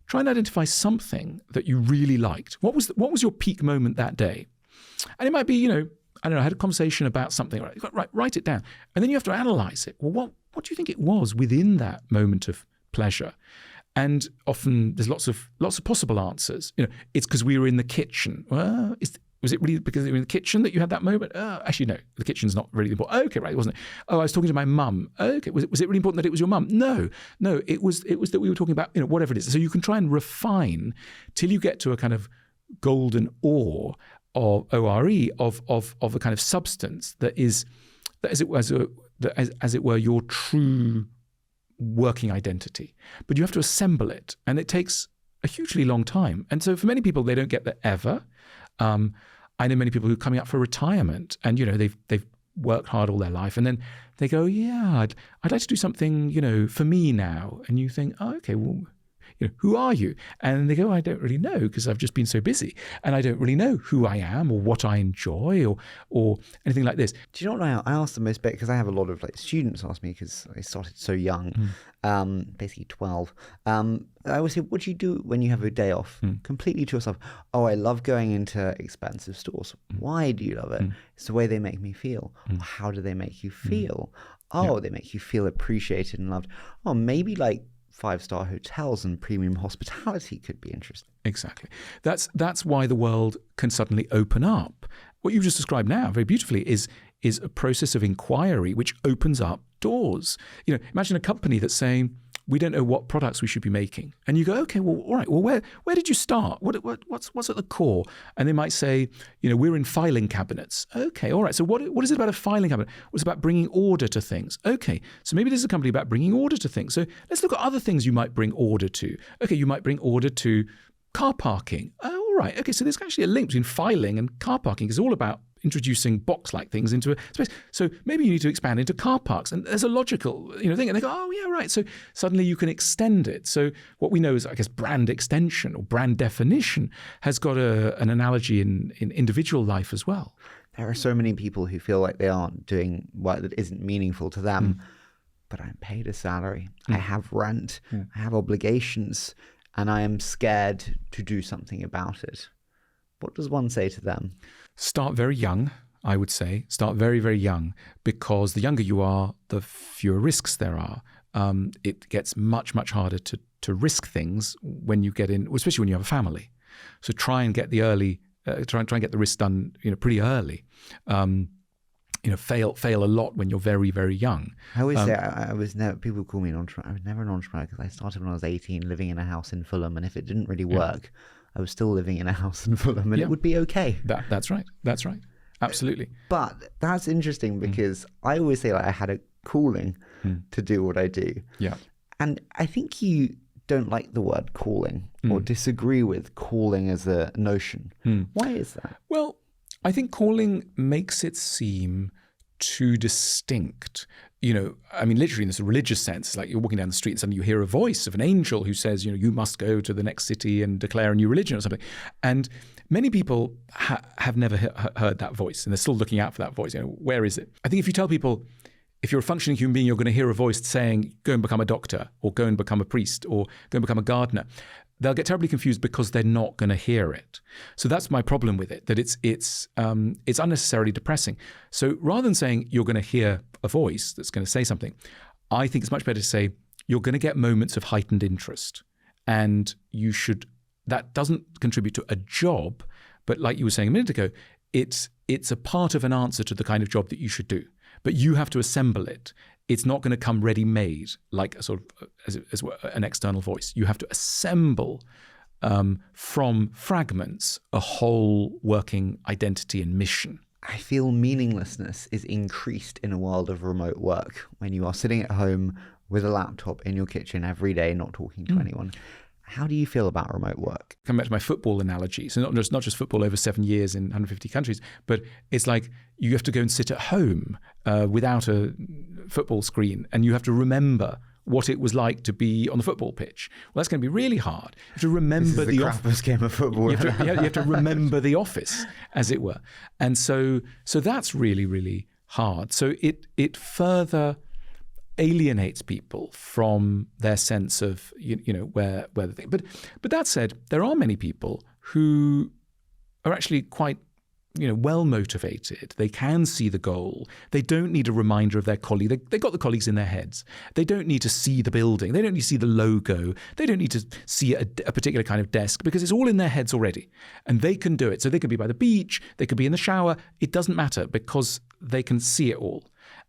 try and identify something that you really liked. What was your peak moment that day? And it might be, I don't know, I had a conversation about something. Right, write it down. And then you have to analyze it. Well, what do you think it was within that moment of pleasure? And often there's lots of possible answers. It's because we were in the kitchen. Well, was it really because you were in the kitchen that you had that moment? Actually, no, the kitchen's not really important. Okay, right, it wasn't it? Oh, I was talking to my mum. Okay, was it really important that it was your mum? No, it was that we were talking about, whatever it is. So you can try and refine till you get to a kind of golden ore of ORE of a kind of substance that is, as it were, your true working identity. But you have to assemble it, and it takes a hugely long time. And so for many people, they don't get there ever. I know many people who are coming up for retirement, and they've worked hard all their life, and then they go, "Yeah, I'd like to do something, for me now." And you think, "Oh, okay, well, who are you?" And they go, "I don't really know because I've just been so busy, and I don't really know who I am or what I enjoy or anything like this." Do you know what I ask them this bit, because I have a lot of students ask me, because I started so young, basically 12. I always say, "What do you do when you have a day off completely to yourself?" "Oh, I love going into expensive stores." "Why do you love it?" "It's the way they make me feel." "How do they make you feel?" "Oh, they make you feel appreciated and loved." "Oh, maybe 5-star hotels and premium hospitality could be interesting." Exactly. That's why the world can suddenly open up. What you've just described now very beautifully is a process of inquiry which opens up doors. Imagine a company that's saying, "We don't know what products we should be making." And you go, "Okay, well, all right. Well, where did you start? What's at the core?" And they might say, "We're in filing cabinets." "Okay, all right. So what is it about a filing cabinet?" "Well, it's about bringing order to things." "Okay, so maybe there's a company about bringing order to things. So let's look at other things you might bring order to." "Okay, you might bring order to car parking." "Oh, all right. Okay, so there's actually a link between filing and car parking. It's all about introducing box-like things into a space. So maybe you need to expand into car parks." And there's a logical, thing. And they go, "Oh, yeah, right." So suddenly you can extend it. So what we know is, I guess, brand extension or brand definition has got an analogy in individual life as well. There are so many people who feel like they aren't doing work that isn't meaningful to them. But I'm paid a salary. I have rent. I have obligations. And I am scared to do something about it. What does one say to them? Start very young, I would say. Start very, very young, because the younger you are, the fewer risks there are. It gets much, much harder to risk things when you get in, especially when you have a family. So try and get the risk done, pretty early. fail a lot when you're very, very young. I always say I was never. People call me an entrepreneur. I was never an entrepreneur because I started when I was 18, living in a house in Fulham, and if it didn't really work, I was still living in a house in Fulham, and it would be okay. That's right. That's right. Absolutely. But that's interesting because I always say I had a calling to do what I do. Yeah. And I think you don't like the word calling or disagree with calling as a notion. Why is that? Well, I think calling makes it seem too distinct. Literally in this religious sense, like you're walking down the street and suddenly you hear a voice of an angel who says, you must go to the next city and declare a new religion or something. And many people have never heard that voice, and they're still looking out for that voice. Where is it? I think if you tell people, if you're a functioning human being, you're going to hear a voice saying, go and become a doctor, or go and become a priest, or go and become a gardener, they'll get terribly confused because they're not going to hear it. So that's my problem with it, that it's unnecessarily depressing. So rather than saying you're going to hear a voice that's going to say something, I think it's much better to say you're going to get moments of heightened interest. And that doesn't contribute to a job, but like you were saying a minute ago, it's a part of an answer to the kind of job that you should do. But you have to assemble it. It's not going to come ready-made like a sort of as an external voice. You have to assemble from fragments a whole working identity and mission. I feel meaninglessness is increased in a world of remote work when you are sitting at home with a laptop in your kitchen every day, not talking to anyone. How do you feel about remote work? Come back to my football analogy. So not just football over 7 years in 150 countries, but it's like you have to go and sit at home without a football screen, and you have to remember what it was like to be on the football pitch. Well, that's going to be really hard. You have to remember the crappiest game of football. You have to remember the office, as it were. And so that's really, really hard. So it further alienates people from their sense of where the thing. But that said, there are many people who are actually quite well motivated. They can see the goal. They don't need a reminder of their colleague. They got the colleagues in their heads. They don't need to see the building. They don't need to see the logo. They don't need to see a particular kind of desk because it's all in their heads already, and they can do it. So they could be by the beach. They could be in the shower. It doesn't matter because they can see it all.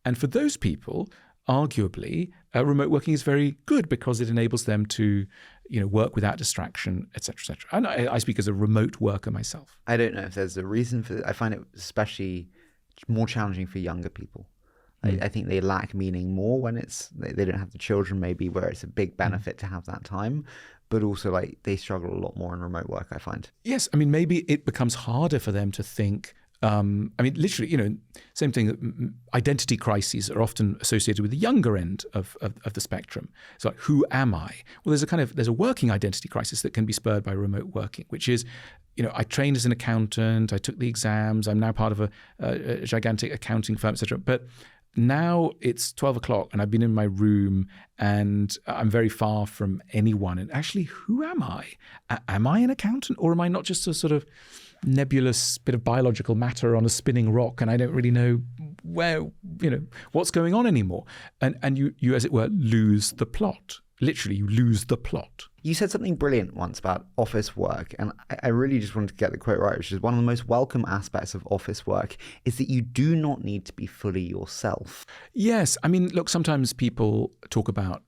And for those people, arguably, remote working is very good because it enables them to, work without distraction, et cetera, et cetera. And I speak as a remote worker myself. I don't know if there's a reason for it. I find it especially more challenging for younger people. I think they lack meaning more when they don't have the children, maybe, where it's a big benefit to have that time. But also, they struggle a lot more in remote work, I find. Yes, maybe it becomes harder for them to think. Literally, same thing. Identity crises are often associated with the younger end of the spectrum. It's like, who am I? Well, there's a working identity crisis that can be spurred by remote working, which is, I trained as an accountant, I took the exams, I'm now part of a gigantic accounting firm, etc. But now it's 12 o'clock and I've been in my room and I'm very far from anyone. And actually, who am I? Am I an accountant, or am I not just a sort of nebulous bit of biological matter on a spinning rock, and I don't really know what's going on anymore? And you, as it were, lose the plot. Literally, you lose the plot. You said something brilliant once about office work, and I really just wanted to get the quote right, which is one of the most welcome aspects of office work is that you do not need to be fully yourself. Yes. Look, sometimes people talk about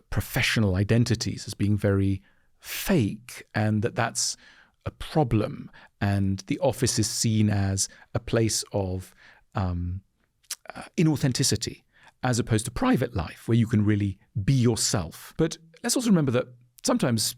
professional identities as being very fake, and that's a problem, and the office is seen as a place of inauthenticity as opposed to private life where you can really be yourself. But let's also remember that sometimes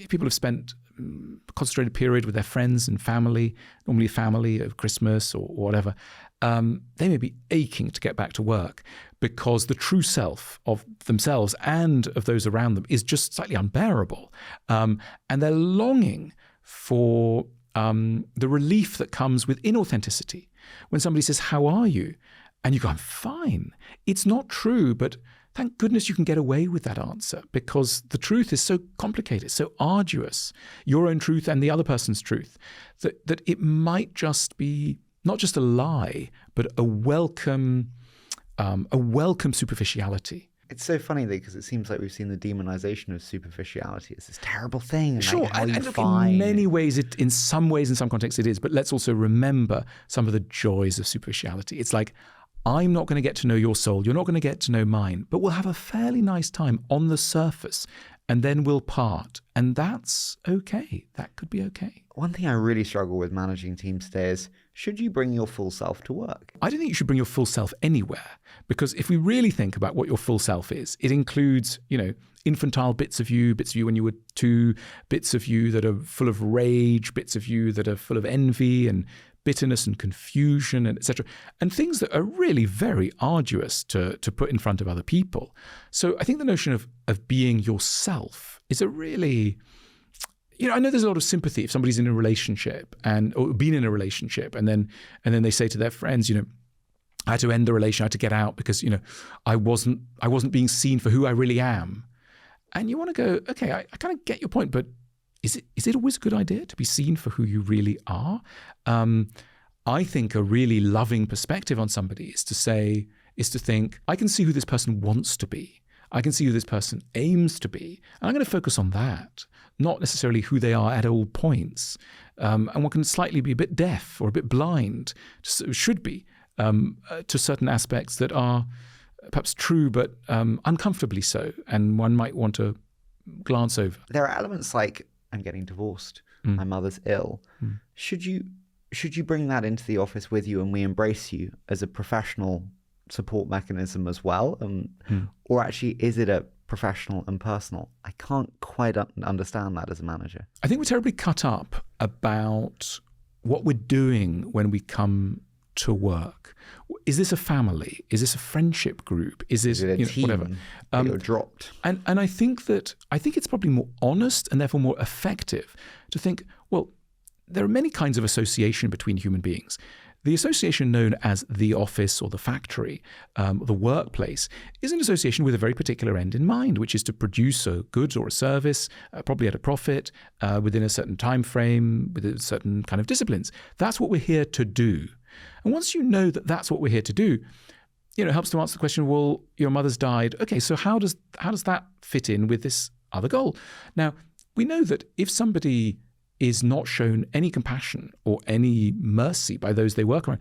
people have spent a concentrated period with their friends and family, normally a family of Christmas or whatever. They may be aching to get back to work because the true self of themselves and of those around them is just slightly unbearable. And they're longing for the relief that comes with inauthenticity. When somebody says, "How are you?" and you go, "I'm fine." It's not true, but thank goodness you can get away with that answer because the truth is so complicated, so arduous, your own truth and the other person's truth, that it might just be not just a lie, but a welcome superficiality. It's so funny because it seems like we've seen the demonization of superficiality. It's this terrible thing. Sure, like how you and look, find... in many ways, in some contexts it is, but let's also remember some of the joys of superficiality. It's like, I'm not going to get to know your soul, you're not going to get to know mine, but we'll have a fairly nice time on the surface, and then we'll part. And that's okay. That could be okay. One thing I really struggle with managing teams today is, should you bring your full self to work? I don't think you should bring your full self anywhere, because if we really think about what your full self is, it includes, infantile bits of you when you were 2, bits of you that are full of rage, bits of you that are full of envy and bitterness and confusion, and etc., and things that are really very arduous to put in front of other people. So I think the notion of being yourself is a really, I know there's a lot of sympathy if somebody's in a relationship or been in a relationship, and then they say to their friends, I had to end the relation, I had to get out because I wasn't being seen for who I really am. And you want to go, okay, I kind of get your point, but is it always a good idea to be seen for who you really are? I think a really loving perspective on somebody is to think, I can see who this person wants to be. I can see who this person aims to be. And I'm going to focus on that, not necessarily who they are at all points. And one can slightly be a bit deaf or a bit blind, should be, to certain aspects that are perhaps true, but uncomfortably so. And one might want to glance over. There are elements like, I'm getting divorced, my mother's ill. Should you bring that into the office with you and we embrace you as a professional support mechanism as well? Or actually, is it a professional and personal? I can't quite understand that as a manager. I think we're terribly cut up about what we're doing when we come to work. Is this a family? Is this a friendship group? Is this a team whatever? That you're dropped. And I think it's probably more honest and therefore more effective to think, well, there are many kinds of association between human beings. The association known as the office or the factory, the workplace, is an association with a very particular end in mind, which is to produce a goods or a service, probably at a profit, within a certain time frame, with a certain kind of disciplines. That's what we're here to do. And once you know that that's what we're here to do, it helps to answer the question, well, your mother's died. Okay, so how does that fit in with this other goal? Now, we know that if somebody is not shown any compassion or any mercy by those they work around,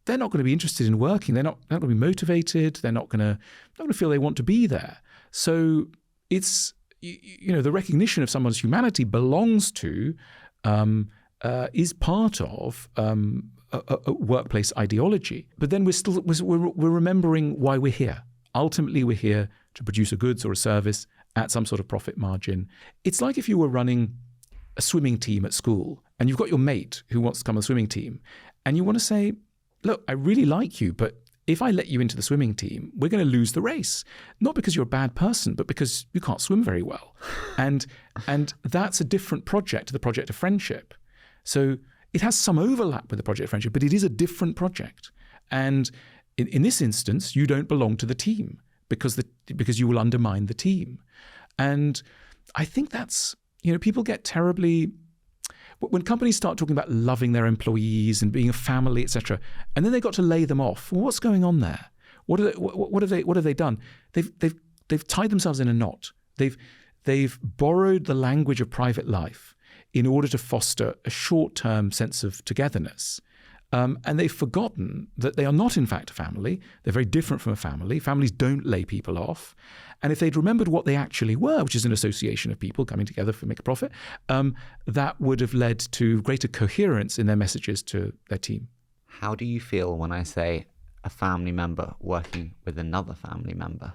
they're not going to be interested in working. They're not going to be motivated. They're not going to feel they want to be there. So it's, the recognition of someone's humanity belongs to, is part of a workplace ideology. But then we're remembering why we're here. Ultimately, we're here to produce a goods or a service at some sort of profit margin. It's like if you were running a swimming team at school and you've got your mate who wants to come on the swimming team, and you want to say, look, I really like you, but if I let you into the swimming team, we're going to lose the race. Not because you're a bad person, but because you can't swim very well. And that's a different project to the project of friendship. So it has some overlap with the project of friendship, but it is a different project. And in this instance, you don't belong to the team because you will undermine the team. And I think that's, people get terribly, when companies start talking about loving their employees and being a family, etc., and then they got to lay them off. Well, what's going on there? What have they done? They've tied themselves in a knot. They've borrowed the language of private life in order to foster a short-term sense of togetherness. And they've forgotten that they are not, in fact, a family. They're very different from a family. Families don't lay people off. And if they'd remembered what they actually were, which is an association of people coming together to make a profit, that would have led to greater coherence in their messages to their team. How do you feel when I say a family member working with another family member?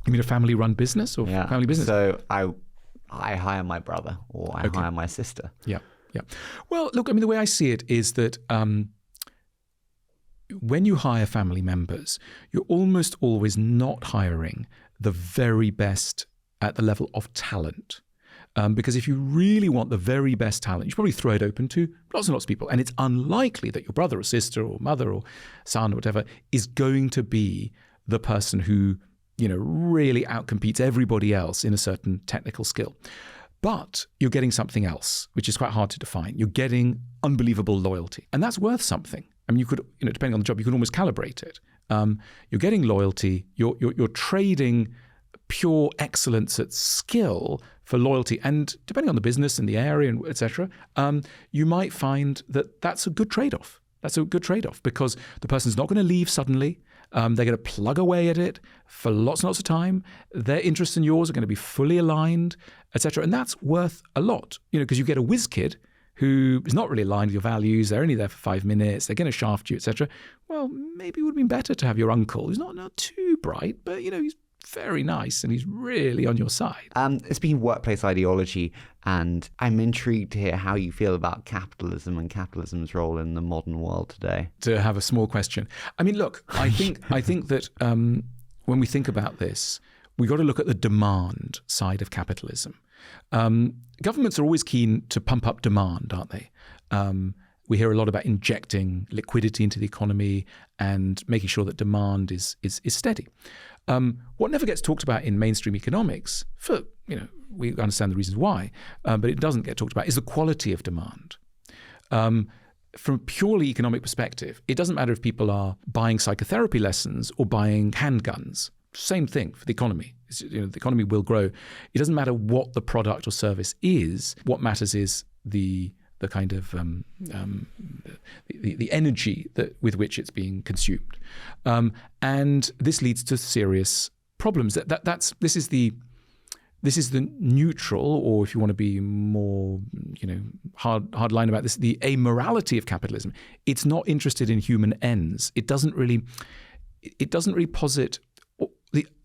You mean a family-run business or family business? So I hire my brother or I hire my sister. Yeah. Well, look, the way I see it is that when you hire family members, you're almost always not hiring the very best at the level of talent. Because if you really want the very best talent, you should probably throw it open to lots and lots of people. And it's unlikely that your brother or sister or mother or son or whatever is going to be the person who, really outcompetes everybody else in a certain technical skill. But you're getting something else, which is quite hard to define. You're getting unbelievable loyalty. And that's worth something. You could, depending on the job, you can almost calibrate it. You're getting loyalty. You're trading pure excellence at skill for loyalty, and depending on the business and the area and etc., you might find that that's a good trade-off. That's a good trade-off because the person's not going to leave suddenly. They're going to plug away at it for lots and lots of time. Their interests and yours are going to be fully aligned, etc. And that's worth a lot, because you get a whiz kid who is not really aligned with your values. They're only there for 5 minutes. They're going to shaft you, etc. Well, maybe it would have been better to have your uncle, who's not too bright, but he's very nice and he's really on your side. Speaking of workplace ideology, and I'm intrigued to hear how you feel about capitalism and capitalism's role in the modern world today. To have a small question. I mean, look, I think that when we think about this, we've got to look at the demand side of capitalism. Governments are always keen to pump up demand, aren't they? We hear a lot about injecting liquidity into the economy and making sure that demand is steady. What never gets talked about in mainstream economics, we understand the reasons why, but it doesn't get talked about, is the quality of demand. From a purely economic perspective, it doesn't matter if people are buying psychotherapy lessons or buying handguns. Same thing for the economy. The economy will grow. It doesn't matter what the product or service is. What matters is the kind of the energy with which it's being consumed, and this leads to serious problems. This is the neutral, or if you want to be more hard line about this, the amorality of capitalism. It's not interested in human ends. It doesn't really posit.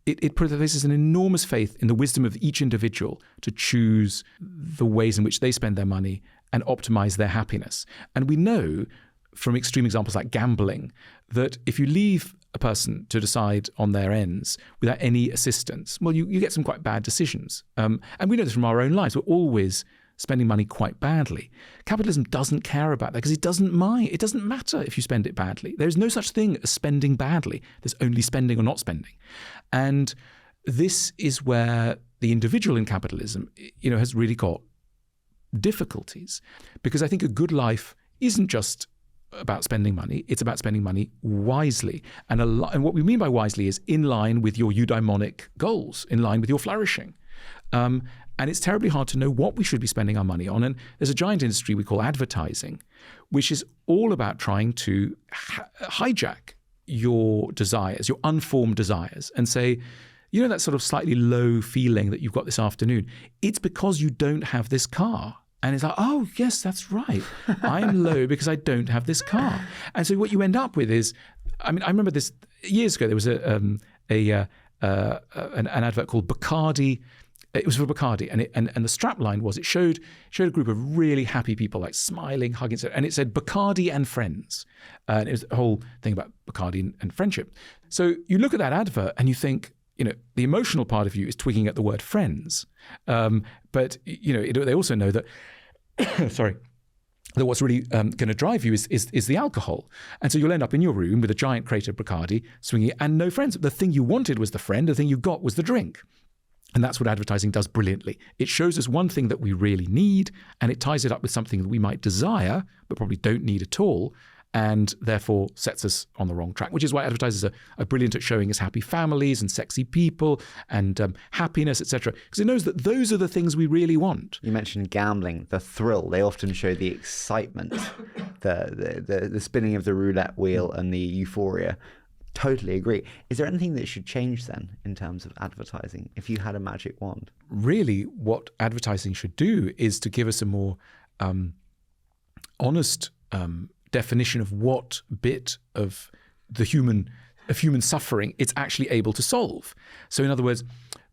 It places an enormous faith in the wisdom of each individual to choose the ways in which they spend their money and optimize their happiness. And we know from extreme examples like gambling that if you leave a person to decide on their ends without any assistance, well, you get some quite bad decisions. And we know this from our own lives. We're always spending money quite badly. Capitalism doesn't care about that because it doesn't mind. It doesn't matter if you spend it badly. There's no such thing as spending badly. There's only spending or not spending. And this is where the individual in capitalism, has really got difficulties, because I think a good life isn't just about spending money. It's about spending money wisely. And what we mean by wisely is in line with your eudaimonic goals, in line with your flourishing. And it's terribly hard to know what we should be spending our money on. And there's a giant industry we call advertising, which is all about trying to hijack your desires, your unformed desires, and say, that sort of slightly low feeling that you've got this afternoon, it's because you don't have this car. And it's like, oh, yes, that's right. I am low because I don't have this car. And so what you end up with is, I remember this years ago, there was an advert called Bacardi. It was for Bacardi, and the strap line was, it showed a group of really happy people, like smiling, hugging, and it said Bacardi and friends. And it was a whole thing about Bacardi and friendship. So you look at that advert and you think, the emotional part of you is twigging at the word friends. But, they also know that, that what's really going to drive you is the alcohol. And so you'll end up in your room with a giant crate of Bacardi swinging and no friends. The thing you wanted was the friend. The thing you got was the drink. And that's what advertising does brilliantly. It shows us one thing that we really need, and it ties it up with something that we might desire, but probably don't need at all, and therefore sets us on the wrong track, which is why advertisers are brilliant at showing us happy families and sexy people and happiness, etc. Because it knows that those are the things we really want. You mentioned gambling, the thrill. They often show the excitement, the spinning of the roulette wheel and the euphoria. Totally agree. Is there anything that should change then in terms of advertising if you had a magic wand? Really, what advertising should do is to give us a more honest definition of what bit of human suffering it's actually able to solve. So in other words,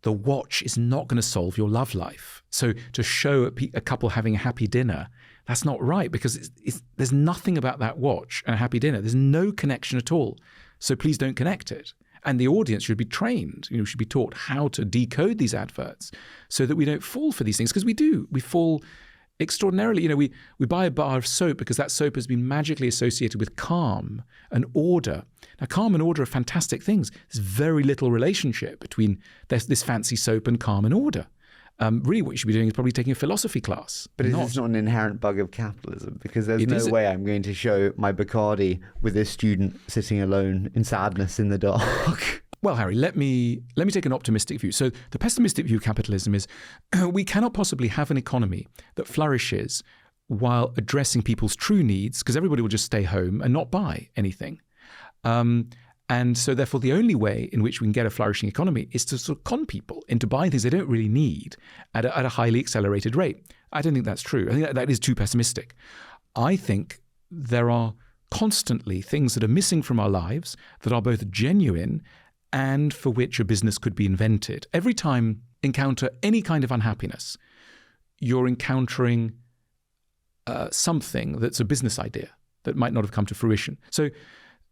the watch is not going to solve your love life. So to show a couple having a happy dinner, that's not right, because there's nothing about that watch and a happy dinner. There's no connection at all. So please don't connect it. And the audience should be trained, should be taught how to decode these adverts so that we don't fall for these things, because we do. We fall extraordinarily. We buy a bar of soap because that soap has been magically associated with calm and order. Now, calm and order are fantastic things. There's very little relationship between this fancy soap and calm and order. Really what you should be doing is probably taking a philosophy class. But it's not an inherent bug of capitalism, because there's no way I'm going to show my Bacardi with this student sitting alone in sadness in the dark. Well, Harry, let me take an optimistic view. So the pessimistic view of capitalism is we cannot possibly have an economy that flourishes while addressing people's true needs, because everybody will just stay home and not buy anything. And so therefore the only way in which we can get a flourishing economy is to sort of con people into buying things they don't really need at a highly accelerated rate. I don't think that's true. I think that is too pessimistic. I think there are constantly things that are missing from our lives that are both genuine and for which a business could be invented. Every time you encounter any kind of unhappiness, you're encountering something that's a business idea that might not have come to fruition. So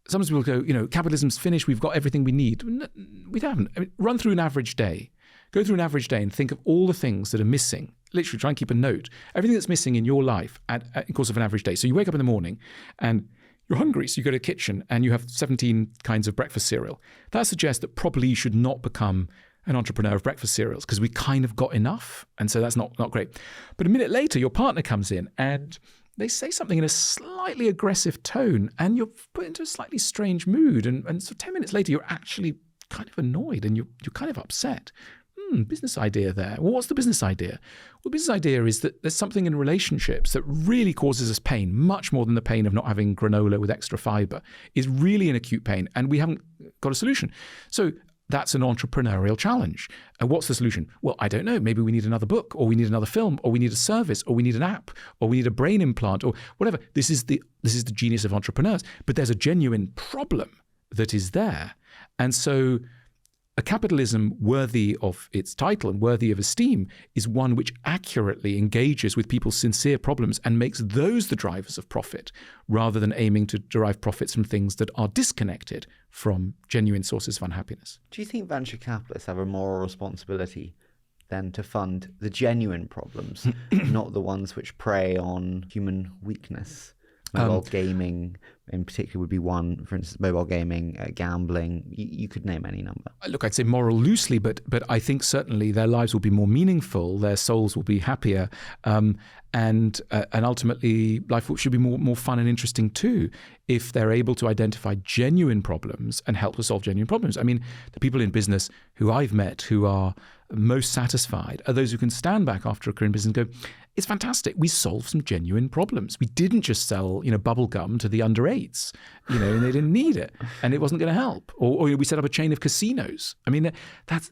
sometimes people go, capitalism's finished, we've got everything we need. We haven't. I mean, run through an average day. Go through an average day and think of all the things that are missing. Literally try and keep a note. Everything that's missing in your life in the course of an average day. So you wake up in the morning and you're hungry, so you go to the kitchen and you have 17 kinds of breakfast cereal. That suggests that probably you should not become an entrepreneur of breakfast cereals because we kind of got enough. And so that's not great. But a minute later, your partner comes in and they say something in a slightly aggressive tone and you're put into a slightly strange mood. And so 10 minutes later, you're actually kind of annoyed and you're kind of upset. Business idea there. Well, what's the business idea? Well, the business idea is that there's something in relationships that really causes us pain, much more than the pain of not having granola with extra fiber, is really an acute pain, and we haven't got a solution. So that's an entrepreneurial challenge. And what's the solution? Well, I don't know. Maybe we need another book, or we need another film, or we need a service, or we need an app, or we need a brain implant, or whatever. This is the genius of entrepreneurs. But there's a genuine problem that is there. And so a capitalism worthy of its title and worthy of esteem is one which accurately engages with people's sincere problems and makes those the drivers of profit, rather than aiming to derive profits from things that are disconnected from genuine sources of unhappiness. Do you think venture capitalists have a moral responsibility then to fund the genuine problems, not the ones which prey on human weakness? Mobile gaming in particular would be one, for instance, mobile gaming, gambling. You could name any number. Look, I'd say moral loosely, but I think certainly their lives will be more meaningful, their souls will be happier, and ultimately life should be more fun and interesting too, if they're able to identify genuine problems and help to solve genuine problems. I mean, the people in business who I've met who are most satisfied are those who can stand back after a career in business and go, it's fantastic. We solved some genuine problems. We didn't just sell, bubble gum to the under 8s, and they didn't need it, and it wasn't going to help. Or we set up a chain of casinos. I mean,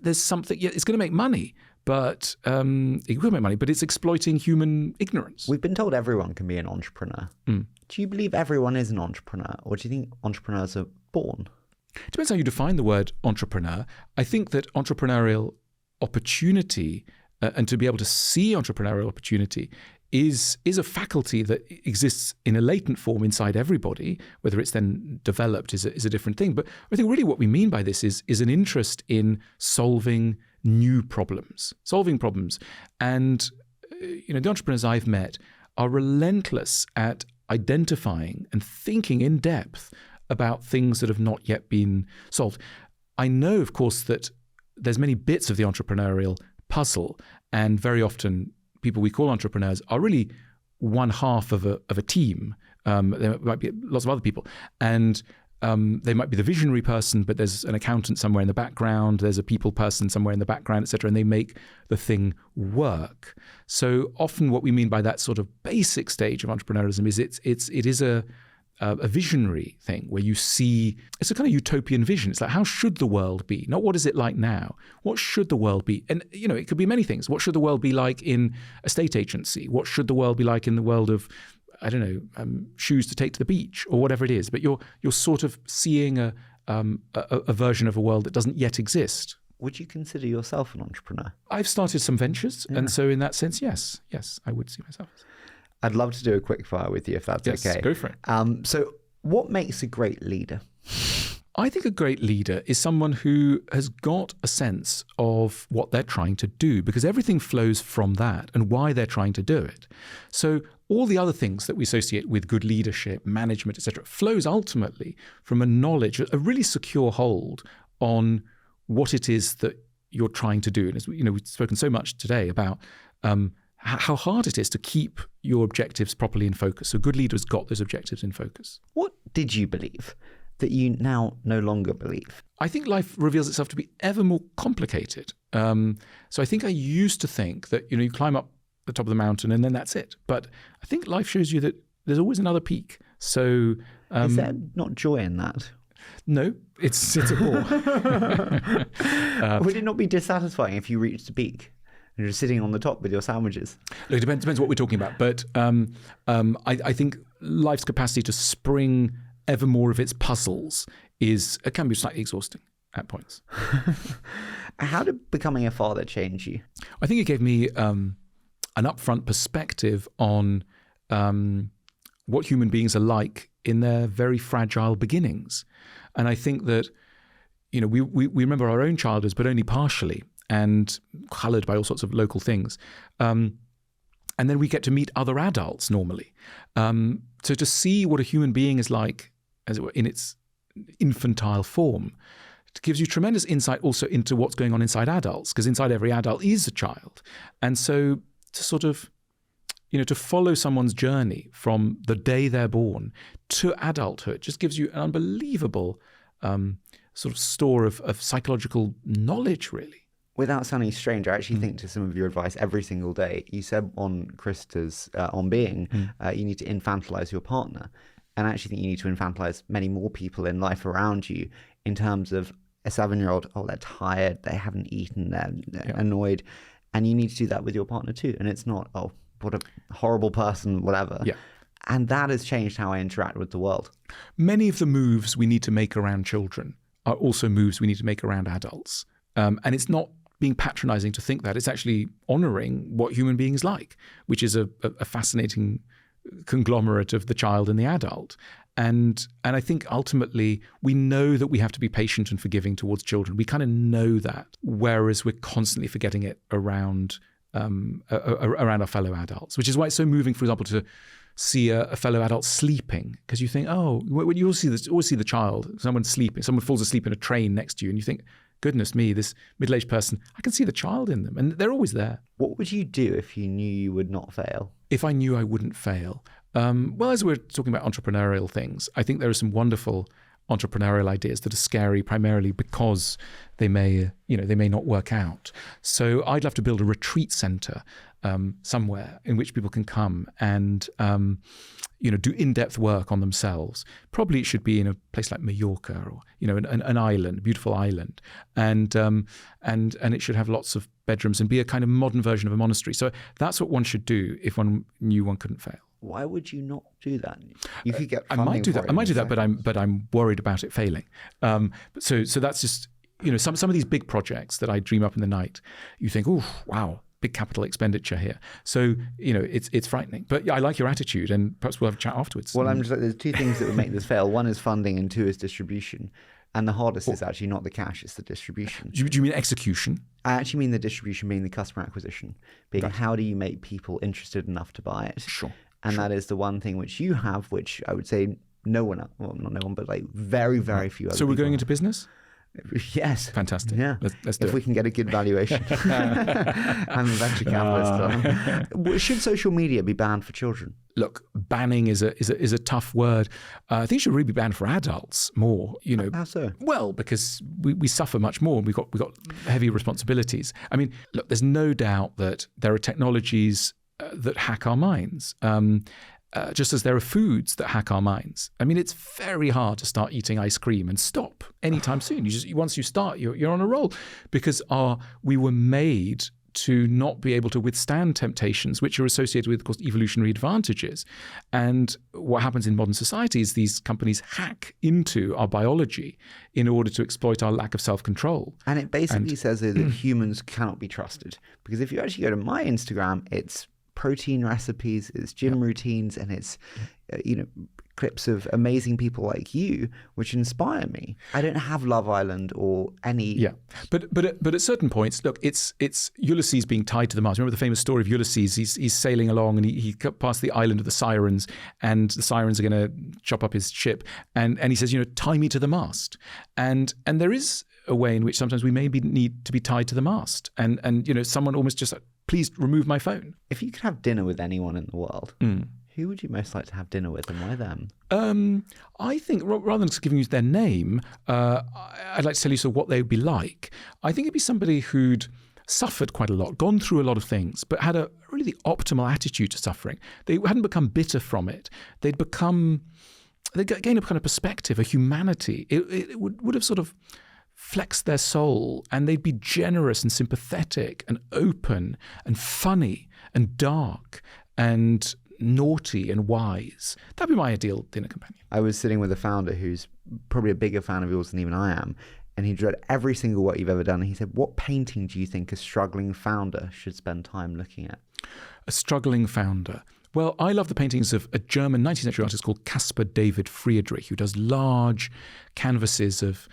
there's something. Yeah, it's going to make money, but it will make money. But it's exploiting human ignorance. We've been told everyone can be an entrepreneur. Do you believe everyone is an entrepreneur, or do you think entrepreneurs are born? It depends how you define the word entrepreneur. I think that entrepreneurial opportunity and to be able to see entrepreneurial opportunity is a faculty that exists in a latent form inside everybody. Whether it's then developed is a different thing. But I think really what we mean by this is an interest in solving new problems, And the entrepreneurs I've met are relentless at identifying and thinking in depth about things that have not yet been solved. I know, of course, that there's many bits of the entrepreneurial puzzle, and very often people we call entrepreneurs are really one half of a team. There might be lots of other people, and they might be the visionary person, but there's an accountant somewhere in the background, there's a people person somewhere in the background, etc., and they make the thing work. So often what we mean by that sort of basic stage of entrepreneurialism is it is a visionary thing where you see, it's a kind of utopian vision. It's like, how should the world be? Not what is it like now? What should the world be? And, it could be many things. What should the world be like in a state agency? What should the world be like in the world of, I don't know, shoes to take to the beach or whatever it is? But you're sort of seeing a version of a world that doesn't yet exist. Would you consider yourself an entrepreneur? I've started some ventures. Yeah. And so in that sense, yes, I would see myself as. I'd love to do a quick fire with you if that's okay. Yes, go for it. So what makes a great leader? I think a great leader is someone who has got a sense of what they're trying to do, because everything flows from that and why they're trying to do it. So all the other things that we associate with good leadership, management, etc., flows ultimately from a knowledge, a really secure hold on what it is that you're trying to do. And as we've spoken so much today about how hard it is to keep your objectives properly in focus. So a good leader has got those objectives in focus. What did you believe that you now no longer believe? I think life reveals itself to be ever more complicated. So I think I used to think that, you climb up the top of the mountain and then that's it. But I think life shows you that there's always another peak. So is there not joy in that? No, it's a bore. Would it not be dissatisfying if you reached the peak and you're sitting on the top with your sandwiches? Look, it depends what we're talking about. But I think life's capacity to spring ever more of its puzzles can be slightly exhausting at points. How did becoming a father change you? I think it gave me an upfront perspective on what human beings are like in their very fragile beginnings. And I think that, we remember our own childhoods, but only partially, and coloured by all sorts of local things. And then we get to meet other adults normally. So to see what a human being is like, as it were, in its infantile form, it gives you tremendous insight also into what's going on inside adults, because inside every adult is a child. And so to sort of, to follow someone's journey from the day they're born to adulthood just gives you an unbelievable sort of store of psychological knowledge, really. Without sounding strange, I actually think to some of your advice every single day. You said on Krista's On Being, you need to infantilize your partner. And I actually think you need to infantilize many more people in life around you in terms of a 7-year-old, they're tired, they haven't eaten, they're annoyed. And you need to do that with your partner too. And it's not, what a horrible person, whatever. Yeah. And that has changed how I interact with the world. Many of the moves we need to make around children are also moves we need to make around adults. And it's not being patronizing to think that. It's actually honoring what human beings like, which is a fascinating conglomerate of the child and the adult. And I think ultimately we know that we have to be patient and forgiving towards children. We kind of know that, whereas we're constantly forgetting it around our fellow adults, which is why it's so moving, for example, to see a fellow adult sleeping, because you think, when you always see the child, someone sleeping, someone falls asleep in a train next to you, and you think, goodness me, this middle-aged person, I can see the child in them, and they're always there. What would you do if you knew you would not fail? If I knew I wouldn't fail? Well, as we're talking about entrepreneurial things, I think there are some wonderful entrepreneurial ideas that are scary primarily because they may not work out. So I'd love to build a retreat center somewhere in which people can come and do in-depth work on themselves. Probably it should be in a place like Mallorca or an island, beautiful island, and it should have lots of bedrooms and be a kind of modern version of a monastery. So that's what one should do if one knew one couldn't fail. Why would you not do that? You could get I might do that, but I'm worried about it failing. So that's just some of these big projects that I dream up in the night. You think, oh wow, big capital expenditure here. So it's frightening. But yeah, I like your attitude, and perhaps we'll have a chat afterwards. Well, there's two things that would make this fail. One is funding, and two is distribution. And the hardest is actually not the cash; it's the distribution. Do you mean execution? I actually mean the distribution being the customer acquisition, being how do you make people interested enough to buy it? Sure. And that is the one thing which you have, which I would say no one, well, not no one, but like very, very few other people. So we're going into business? Yes. Fantastic. Yeah. Let's do it. If we can get a good valuation. I'm a venture capitalist. Should social media be banned for children? Look, banning is a tough word. I think it should really be banned for adults more. How so? Well, because we suffer much more, and we've got heavy responsibilities. I mean, look, there's no doubt that there are technologies that hack our minds, just as there are foods that hack our minds. I mean, it's very hard to start eating ice cream and stop anytime soon. Once you start, you're on a roll, because we were made to not be able to withstand temptations, which are associated with, of course, evolutionary advantages. And what happens in modern society is these companies hack into our biology in order to exploit our lack of self-control. And it basically says that humans cannot be trusted. Because if you actually go to my Instagram, it's protein recipes, it's gym routines, and it's clips of amazing people like you which inspire me. I don't have Love Island or any. Yeah, but at certain points, look, it's Ulysses being tied to the mast. Remember the famous story of Ulysses? He's sailing along and he got past the island of the Sirens, and the Sirens are going to chop up his ship, and he says, tie me to the mast, and there is a way in which sometimes we maybe need to be tied to the mast, and someone almost just please remove my phone. If you could have dinner with anyone in the world, Who would you most like to have dinner with, and why them? I think rather than just giving you their name, I'd like to tell you what they would be like. I think it'd be somebody who'd suffered quite a lot, gone through a lot of things, but had a really the optimal attitude to suffering. They hadn't become bitter from it. They'd gained a kind of perspective, a humanity. It would have sort of flexed their soul, and they'd be generous and sympathetic and open and funny and dark and naughty and wise. That'd be my ideal dinner companion. I was sitting with a founder who's probably a bigger fan of yours than even I am, and he read every single work you've ever done, and he said, what painting do you think a struggling founder should spend time looking at? A struggling founder. Well, I love the paintings of a German 19th century artist called Caspar David Friedrich, who does large canvases of,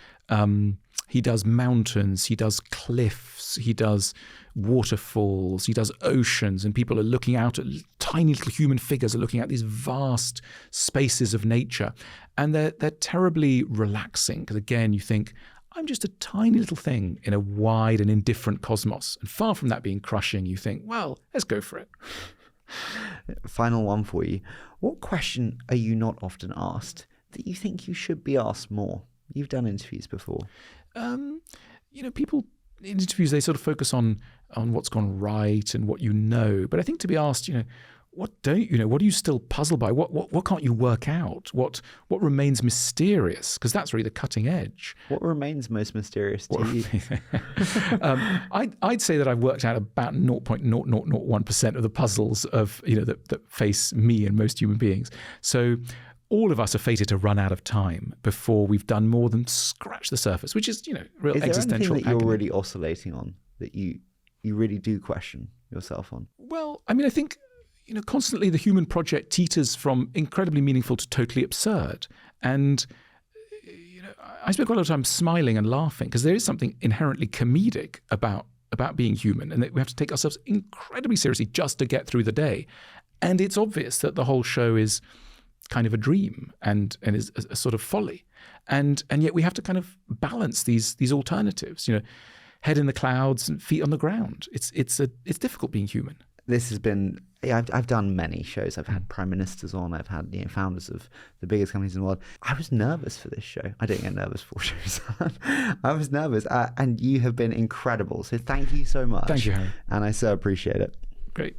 he does mountains, he does cliffs, he does waterfalls, he does oceans, and people are looking out at tiny little human figures are looking at these vast spaces of nature. And they're terribly relaxing, because again, you think, I'm just a tiny little thing in a wide and indifferent cosmos. And far from that being crushing, you think, well, let's go for it. Final one for you. What question are you not often asked that you think you should be asked more? You've done interviews before. People in interviews, they sort of focus on what's gone right and what you know. But I think to be asked, what don't you know? What are you still puzzled by? What can't you work out? What remains mysterious? Because that's really the cutting edge. What remains most mysterious to you? I'd say that I've worked out about 0.0001% of the puzzles of that face me and most human beings. So all of us are fated to run out of time before we've done more than scratch the surface, which is real is existential. Is there anything that you're really oscillating on that you really do question yourself on? Well, I think constantly the human project teeters from incredibly meaningful to totally absurd. And, I spend quite a lot of time smiling and laughing because there is something inherently comedic about being human, and that we have to take ourselves incredibly seriously just to get through the day. And it's obvious that the whole show is kind of a dream and is a sort of folly. And yet we have to kind of balance these alternatives, head in the clouds and feet on the ground. It's difficult being human. This has been, I've done many shows. I've had prime ministers on. I've had founders of the biggest companies in the world. I was nervous for this show. I don't get nervous for shows. I was nervous, and you have been incredible. So thank you so much. Thank you, Harry. And I so appreciate it. Great.